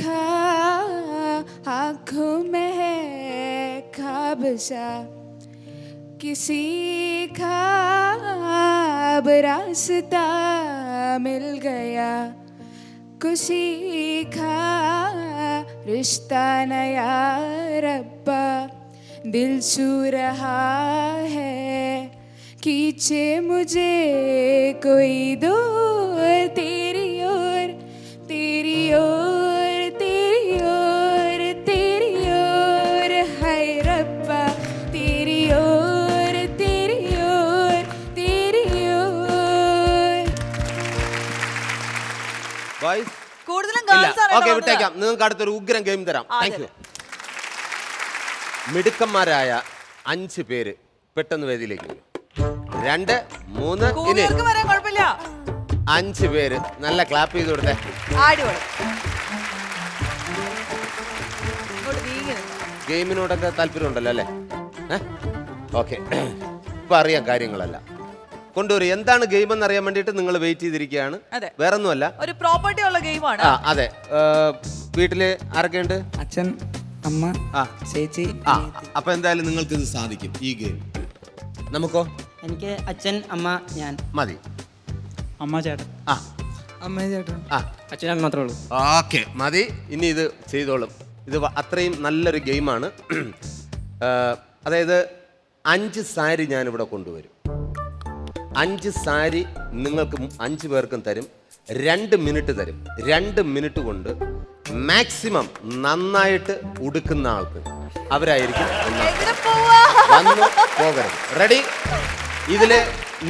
खा आँखों में है ख्वाब सा किसी ख्वाब रास्ता मिल गया खुशी खा रिश्ता नया रब्बा दिल छू रहा है खींचे मुझे कोई दूर तेरी ओर तेरी ओर तेरी ओर तेरी ओर हाय रब्बा तेरी ओर तेरी ओर तेरी ओर ബോയ്സ് കൂടുതലും ഇല്ല. ഗേൾസ് ആണ് ഓക്കെ, കേട്ടോ വിട്ടേക്കാം. നിങ്ങൾക്ക് അടുത്തൊരു ഉഗ്രം ഗെയിം തരാം. ആ, താങ്ക് യു. അതെ. മിടുക്കന്മാരായ 5 പേര് പെട്ടെന്ന് വേദിയിലേക്ക് വരും. 2, 3 ഇനി കൂടിയവർക്ക് വരാൻ കുഴപ്പമില്ല. 5 പേര് നല്ല ക്ലാപ്പ് ചെയ്ത് കൊടുത്തേ. അടിപൊളി. ഇങ്ങോട്ട് നീങ്ങി നിന്നോ. ഗെയിമിനോടൊക്കെ താല്പര്യമുണ്ടല്ലോ അല്ലേ? ഓക്കെ, ഇപ്പൊ അറിയാം കാര്യങ്ങളല്ല. കൊണ്ടുവരും. എന്താണ് ഗെയിം എന്ന് അറിയാൻ വേണ്ടിയിട്ട് നിങ്ങൾ വെയിറ്റ് ചെയ്തിരിക്കുകയാണ്. അതെ. വേറൊന്നുമല്ല. ഒരു പ്രോപ്പർട്ടി ഉള്ള ഗെയിമാണ്. ആ അതെ. വീട്ടില് ആരൊക്കെയുണ്ട്? അച്ഛൻ, അമ്മ, ആ ചേച്ചി. ആ അപ്പൊ എന്തായാലും നിങ്ങൾക്ക് ഇത് സാധിക്കും ഈ ഗെയിം. നമുക്കോ? എനിക്ക് അച്ഛൻ, അമ്മ, ഞാൻ. മതി. അമ്മ, ചേട്ടൻ. ആ അമ്മ, ചേട്ടൻ. ആ അച്ഛൻ മാത്രമേ ഉള്ളൂ. ഓക്കെ, മതി. ഇനി ഇത് ചെയ്തോളും. ഇത് അത്രയും നല്ലൊരു ഗെയിമാണ്. അതായത് 5 സാരി ഞാനിവിടെ കൊണ്ടുവരും. 5 സാരി നിങ്ങൾക്ക് 5 പേർക്കും തരും. 2 മിനിറ്റ് തരും. 2 മിനിറ്റ് കൊണ്ട് മാക്സിമം നന്നായിട്ട് ഉടുക്കുന്ന ആൾക്ക് അവരായിരിക്കും എങ്ങനെ പോവാ? വന്നു പോകരുത്. റെഡി? ഇതില്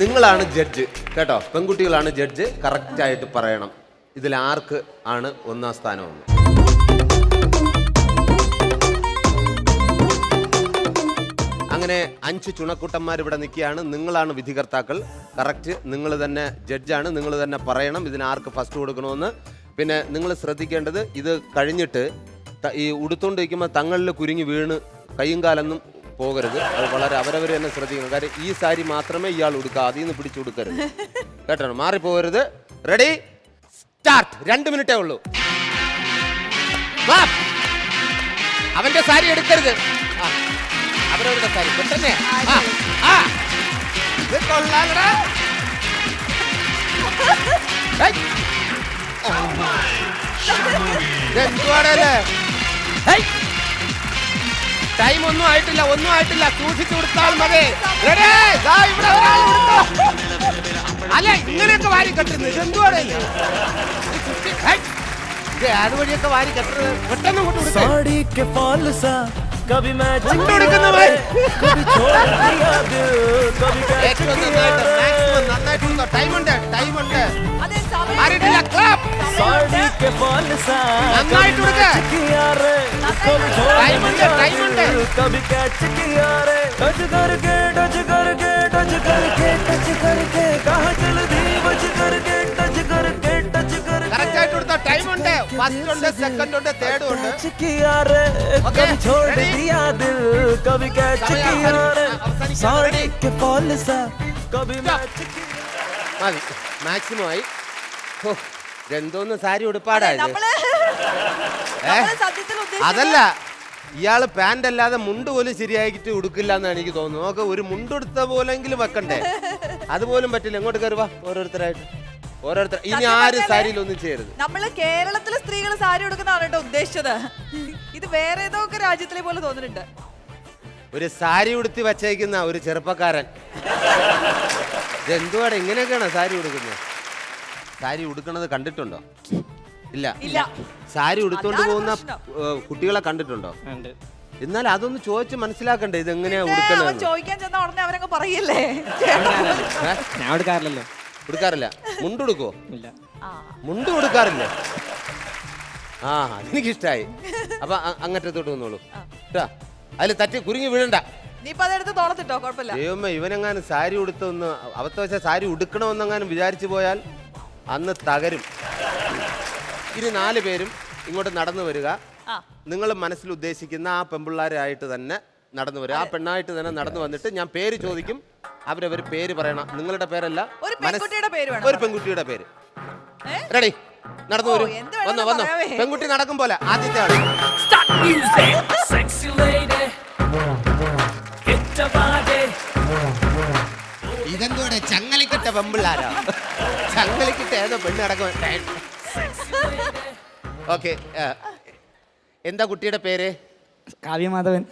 നിങ്ങളാണ് ജഡ്ജ് കേട്ടോ. പെൺകുട്ടികളാണ് ജഡ്ജ്. കറക്റ്റായിട്ട് പറയണം ഇതിൽ ആർക്ക് ആണ് 1ാം സ്ഥാനമെന്ന്. അങ്ങനെ 5 ചുണക്കുട്ടന്മാർ ഇവിടെ നിൽക്കുകയാണ്. നിങ്ങളാണ് വിധികർത്താക്കൾ. കറക്റ്റ്, നിങ്ങൾ തന്നെ ജഡ്ജാണ്. നിങ്ങൾ തന്നെ പറയണം ഇതിന് ആർക്ക് ഫസ്റ്റ് കൊടുക്കണമെന്ന്. പിന്നെ നിങ്ങൾ ശ്രദ്ധിക്കേണ്ടത്, ഇത് കഴിഞ്ഞിട്ട് ഈ ഉടുത്തോണ്ടിരിക്കുമ്പോൾ തങ്ങളിൽ കുരുങ്ങി വീണ് കയ്യും കാലൊന്നും പോകരുത്. അത് വളരെ അവരവർ തന്നെ ശ്രദ്ധിക്കണം. കാര്യം ഈ സാരി മാത്രമേ ഇയാൾ ഉടുക്കുക. അതിൽ നിന്ന് പിടിച്ചു കൊടുക്കരുത് കേട്ടോ. മാറിപ്പോകരുത്. Ready, start. 2 മിനിറ്റേ ഉള്ളൂ. അവന്റെ സാരി എടുക്കരുത്. അവരവരുടെ സാരി പെട്ടെന്നേ. ഇത് കൊള്ളാലടാ. എന്തുവാടല്ലേ? ടൈം ഒന്നും ആയിട്ടില്ല, ഒന്നും ആയിട്ടില്ല. സൂക്ഷിച്ചു കൊടുത്താൽ മതി. റെഡി? ഇവിടെ ഒരാൾ കൊടുത്തോ. അല്ല, ഇങ്ങനെയൊക്കെ വാരി കെട്ടുന്നത് ഇതെന്തുവാടേ? ഇത് അതുവഴിയൊക്കെ വാരി കെട്ടുന്നത്. പെട്ടെന്ന് കൊണ്ട് കൊടുക്കും. कभी मैं ഏറ്റവും നന്നായിട്ട് ടൈമുണ്ട്, ടൈമുണ്ട്. അതെ, സമയം ആരിട്ടില്ല, ക്ലാപ്പ്. നന്നായിട്ട് കൊടുക്ക. ടൈമുണ്ട്, ടൈമുണ്ട്. कभी कैच किया रे टच करके टच करके टच करके टच करके कहाँ चल दी बच करके टच करके टच करके കറക്റ്റ് ആയിട്ട് കൊടുത്ത ടൈമുണ്ട്. ഫസ്റ്റ് ഉണ്ട്, സെക്കൻഡ് ഉണ്ട്, തേർഡ് ഉണ്ട്. कैच किया रे कभी छोड़ दिया दिल कभी कैच किया रे साड़ी के फॉल सा कभी मैच മതി, മാക്സിമം ആയി. എന്തോന്ന് സാരി ഉടുപ്പാടാ ഇത്? നമ്മള് സത്യത്തിൽ ഉദ്ദേശിച്ചത് അതല്ല, ഇയാള് പാന്റ് അല്ലാതെ മുണ്ട് പോലും ശരിയായിട്ട് ഉടുക്കില്ല എന്നാണ് എനിക്ക് തോന്നുന്നു. നമുക്ക് ഒരു മുണ്ടെടുത്ത പോലെങ്കിലും വെക്കണ്ടേ? അതുപോലും പറ്റില്ല. എങ്ങോട്ട് കയറുക ഓരോരുത്തരായിട്ട്, ഓരോരുത്തർ. ഇനി ആരും സാരിയിലൊന്നും ചെയ്യരുത്. നമ്മള് കേരളത്തിലെ സ്ത്രീകൾ സാരി ഉടുക്കുന്നതാണ് കേട്ടോ ഉദ്ദേശിച്ചത്. ഇത് വേറെ ഏതോ ഒക്കെ രാജ്യത്തിലെ പോലെ തോന്നുന്നുണ്ട്. ഒരു സാരി ഉടുത്തി വച്ചേക്കുന്ന ഒരു ചെറുപ്പക്കാരൻ. എന്തുവാടെ ഇങ്ങനെയൊക്കെയാണോ സാരി ഉടുക്കുന്നത്? സാരി ഉടുക്കണത് കണ്ടിട്ടുണ്ടോ? ഇല്ല ഇല്ല. സാരി ഉടുത്തോണ്ട് അതാണ് പോകുന്ന പ്രശ്നം. കുട്ടികളെ കണ്ടിട്ടുണ്ടോ? ഉണ്ട്. എന്നാൽ അതൊന്ന് ചോദിച്ച് മനസ്സിലാക്കണ്ടേ ഇത് എങ്ങനെയാ പിന്നെ അവൻ ഉടുക്കണത്? ചോദിക്കാൻ ചെന്ന ഉടനെ അവരങ്ങ് പറയല്ലേ ഞാൻ എടുക്കാറില്ലല്ലോ. ഉടുക്കാറില്ല. മുണ്ടുടുക്കോ? ഇല്ല. ആ. മുണ്ട് കൊടുക്കാറില്ലേ? ആ അതെനിക്കിഷ്ടായി. അപ്പൊ അങ്ങറ്റത്തോട്ട് വന്നോളൂ കേട്ടാ. അതിൽ തട്ടി കുരുങ്ങി വീഴണ്ട. നീ അതെടുത്ത് തോളത്തിട്ടോ, കുഴപ്പമില്ല. ദൈവമേ, ഇവനെങ്ങാനും സാരി ഉടുത്തൊന്ന് അവസ്ഥ വെച്ചാൽ സാരി ഉടുക്കണമെന്നെങ്ങാനും വിചാരിച്ചു പോയാൽ അന്ന് തകരും. ഇനി 4 പേരും ഇങ്ങോട്ട് നടന്നു വരിക. ആ. നിങ്ങൾ മനസ്സിൽ ഉദ്ദേശിക്കുന്ന ആ പെൺപിള്ളാരായിട്ട് തന്നെ നടന്നു വരിക. ആ പെണ്ണായിട്ട് തന്നെ നടന്നു വന്നിട്ട് ഞാൻ പേര് ചോദിക്കും. അവരവർ പേര് പറയണം. നിങ്ങളുടെ പേരല്ല, ഒരു പെൺകുട്ടിയുടെ പേര് വേണം. ഒരു പെൺകുട്ടിയുടെ പേര്. ഏ? റെഡി? നടന്നു വരൂ. എന്ത് വന്നോ വേണമെന്ന് വന്നോ. പറയാവേ. പെൺകുട്ടി നടക്കും പോലെ ആദ്യത്തെ ആള്. ഇതെന്തോടെ ചങ്ങലിക്കിട്ട പെമ്പിള്ളാരാ? ചങ്ങലിക്കിട്ട ഏതോ പെണ്ണ് നടക്കും. ഓക്കെ, എന്താ കുട്ടിയുടെ പേര്? കാവ്യമാധവൻ.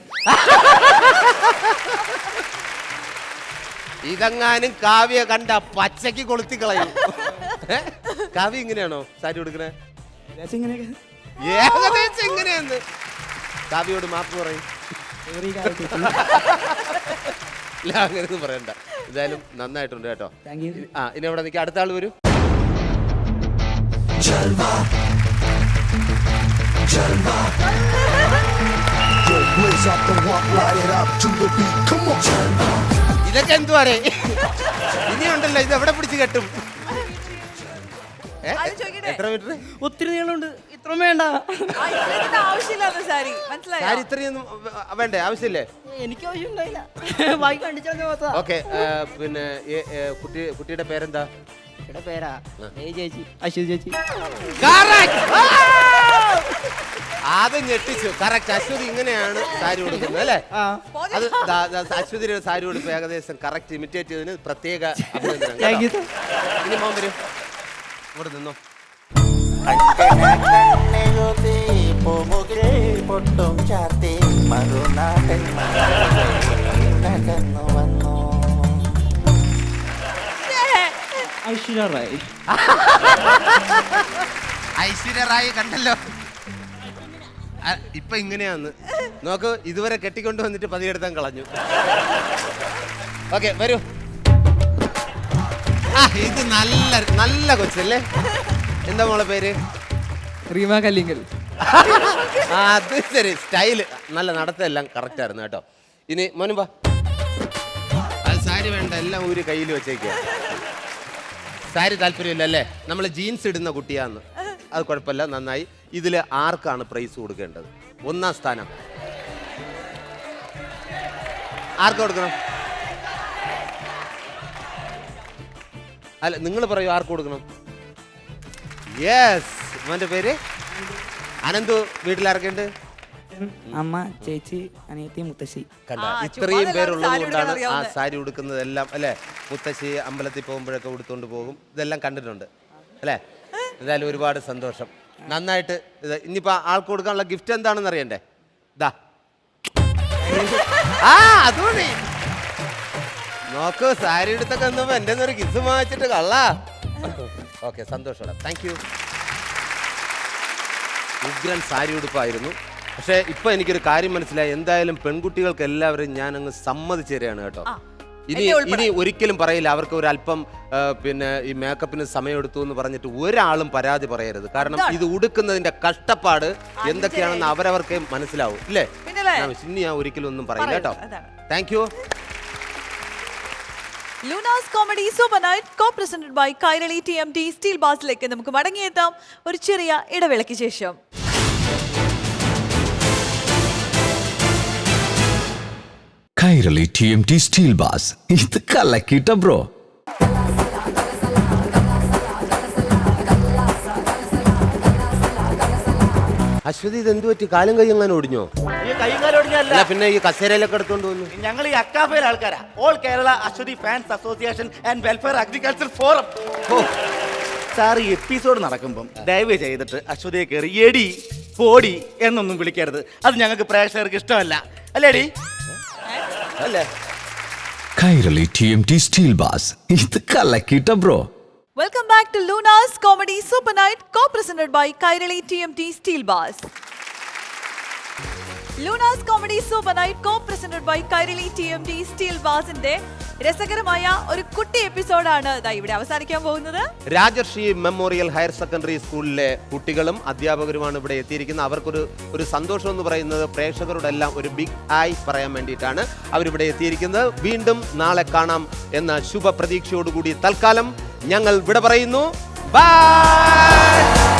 ഇതെങ്ങാനും കാവ്യ കണ്ട പച്ചക്ക് കൊളുത്തി കളയും. കാവ്യ ഇങ്ങനെയാണോ സാരി കൊടുക്കണേ? ഏകദേശം ഇങ്ങനെയാന്ന്. കാവ്യോട് മാപ്പ് പറയും. ഇല്ല, അങ്ങനെയൊന്നും പറയണ്ട. എന്തായാലും നന്നായിട്ടുണ്ട് കേട്ടോ. ആ, ഇനി എവിടെ നിൽക്കുക? അടുത്ത ആൾ വരൂ. ഇതൊക്കെ എന്തുവാടേ? ഇനിയുണ്ടല്ലോ, ഇത് എവിടെ പിടിച്ച് കെട്ടും? അത് ചോദിക്കട്ടെ. എത്ര മീറ്റർ? ഒത്തിരി നീളമുണ്ട്. ഇത്ര വേണ്ട. ആ, ഇതിന്റെ ആവശ്യമില്ലാത്ത സാരി, മനസ്സിലായോ? സാരി ഇത്രയൊന്നും വേണ്ടേ? ആവശ്യമില്ലേ? എനിക്ക് ആവശ്യം ഉണ്ടായില്ല. ബാക്കി കണ്ടിച്ചാൽ ഓക്കെ, പിന്നെ കുട്ടിയുടെ പേരെന്താ? ഇവിടെ പേരാ ചേച്ചി, അശ്വതി ചേച്ചി. ആദ്യം ഞെട്ടിച്ചു. കറക്റ്റ്. അശ്വതി ഇങ്ങനെയാണ് സാരി കൊടുക്കുന്നത് അല്ലേ? അത് അശ്വതിയുടെ സാരി കൊടുപ്പ് ഏകദേശം കറക്റ്റ് ഇമിറ്റേറ്റ് ചെയ്തതിന് പ്രത്യേക അഭിനന്ദനം കേട്ടോ. ഇനി മോൻ വരും. ഇവിടെ നിന്നോ. ഐശ്വര്യ റായ്. ഐശ്വര്യ റായ് കണ്ടല്ലോ. ഇപ്പൊ ഇങ്ങനെയാന്ന് നോക്ക്. ഇതുവരെ കെട്ടിക്കൊണ്ട് വന്നിട്ട് പതിയെടുത്താൻ കളഞ്ഞു. ഓക്കെ, വരൂ. ഇത് നല്ല നല്ല കൊച്ചല്ലേ? എന്താ മോളെ പേര്? റീമ കല്ലിങ്കൽ. അത് ശരി. സ്റ്റൈല് നല്ല നടത്തെല്ലാം കറക്റ്റ് ആയിരുന്നു കേട്ടോ. ഇനി മോനുമ്പ. അത് സാരി വേണ്ട, എല്ലാം ഊരി കയ്യിൽ വെച്ചേക്കുക. സാരി താല്പര്യമില്ല അല്ലേ? നമ്മൾ ജീൻസ് ഇടുന്ന കുട്ടിയാന്ന്. അത് കുഴപ്പമില്ല, നന്നായി. ഇതിൽ ആർക്കാണ് പ്രൈസ് കൊടുക്കേണ്ടത്? 1ാം സ്ഥാനം ആർക്ക് കൊടുക്കണം? അല്ല, നിങ്ങൾ പറയൂ ആർക്ക് കൊടുക്കണം? യെസ്. മോൻ്റെ പേര് അനന്തു. വീട്ടിലാർക്കുണ്ട്? അമ്മ, ചേച്ചി, അനിയത്തി, മുത്തശ്ശി. കണ്ട, ആ, ഇത്രയും ചുമ്മാ പേരുള്ളത് സാരി കൊണ്ടാണ് ഉടുക്കാൻ ആ അറിയാവുന്നെ. സാരി ഉടുക്കുന്നതെല്ലാം അല്ലേ? മുത്തശ്ശി അമ്പലത്തിൽ പോകുമ്പോഴൊക്കെ ഉടുത്തോണ്ട് പോകും. ഇതെല്ലാം കണ്ടിട്ടുണ്ട് അല്ലേ? എന്തായാലും ഒരുപാട് സന്തോഷം. നന്നായിട്ട്. ഇത് ഇനിയിപ്പോ ആൾക്ക് കൊടുക്കാനുള്ള ഗിഫ്റ്റ് എന്താണെന്ന് അറിയണ്ടേ? ഇതാ. ആ അത് മതി. നോക്കൂ, സാരി എടുത്തൊക്കെ വന്നപ്പോ എൻ്റെ ഒരു കിസ് വാങ്ങിച്ചിട്ട് കള്ളാ. ഓക്കെ, സന്തോഷമാണ്. Thank you. ഉഗ്രൻ സാരി ഉടുപ്പായിരുന്നു. പക്ഷേ ഇപ്പൊ എനിക്കൊരു കാര്യം മനസ്സിലായി. എന്തായാലും പെൺകുട്ടികൾക്ക് എല്ലാവരും ഞാൻ അങ്ങ് സമ്മതിച്ചു തരികയാണ് കേട്ടോ. ഇനി ഒരിക്കലും പറയില്ല അവർക്ക് ഒരു അല്പം പിന്നെ ഈ മേക്കപ്പിന് സമയമെടുത്തു എന്ന് പറഞ്ഞിട്ട് ഒരാളും പരാതി പറയരുത്. കാരണം ഇത് ഉടുക്കുന്നതിന്റെ കഷ്ടപ്പാട് എന്തൊക്കെയാണെന്ന് അവരവർക്ക് മനസ്സിലാവും ഇല്ലേ? ഇനി ഞാൻ ഒരിക്കലും ഒന്നും പറയില്ല കേട്ടോ. Thank you. Lunas comedy super night co-presented by Kairali TMT steel ബാസിലേക്ക് നമുക്ക് മടങ്ങിയെത്താം ഒരു ചെറിയ ഇടവേളയ്ക്ക് ശേഷം. Kairali TMT steel bars. ഇത് കലക്കിട്ട ബ്രോ. അശ്വതി, ഇത് എന്ത് പറ്റി? കാലും കൈ എങ്ങനെ ഒടിഞ്ഞോ? ഈ കൈയും കാലും ഒടിഞ്ഞല്ല. പിന്നെ ഈ കസേരയിലൊക്കെ എടുത്തോണ്ട് വന്നു. ഞങ്ങൾ ഈ അക്കാഫയിലെ ആൾക്കാരാ. All Kerala Aswathy fans association and welfare agriculture forum. Sir ഈ എപ്പിസോഡ് നടക്കുമ്പം ദയവ് ചെയ്തിട്ട് അശ്വതിയെ കയറി എടി പോടി എന്നൊന്നും വിളിക്കരുത്. അത് ഞങ്ങൾക്ക് പ്രേക്ഷകർക്ക് ഇഷ്ടമല്ല. അല്ലേടി? അല്ലേ? Kairali TMT steel bars. ഇത് കലക്കിട്ട bro. Welcome back to Luna's Comedy Super Night, co-presented by Kairali TMT Steel Bars. Luna's Comedy Super Night, co-presented by Kairali TMT Steel Bars ന്റെ രസകരമായ ഒരു കുട്ടി എപ്പിസോഡാണ് ഇവിടെ അവസാനിക്കാൻ പോകുന്നത്. രാജർഷി മെമ്മോറിയൽ ഹയർ സെക്കൻഡറി സ്കൂളിലെ കുട്ടികളും അധ്യാപകരുമാണ് ഇവിടെ എത്തിയിരിക്കുന്നത്. അവർക്കൊരു സന്തോഷം എന്ന് പറയുന്നത് പ്രേക്ഷകരോടെല്ലാം ഒരു ബിഗ് ഹായ് പറയാൻ വേണ്ടിയിട്ടാണ് അവരിവിടെ എത്തിയിരിക്കുന്നത്. വീണ്ടും നാളെ കാണാം എന്ന ശുഭ പ്രതീക്ഷയോടുകൂടി തൽക്കാലം ഞങ്ങൾ വിട പറയുന്നു. ബൈ.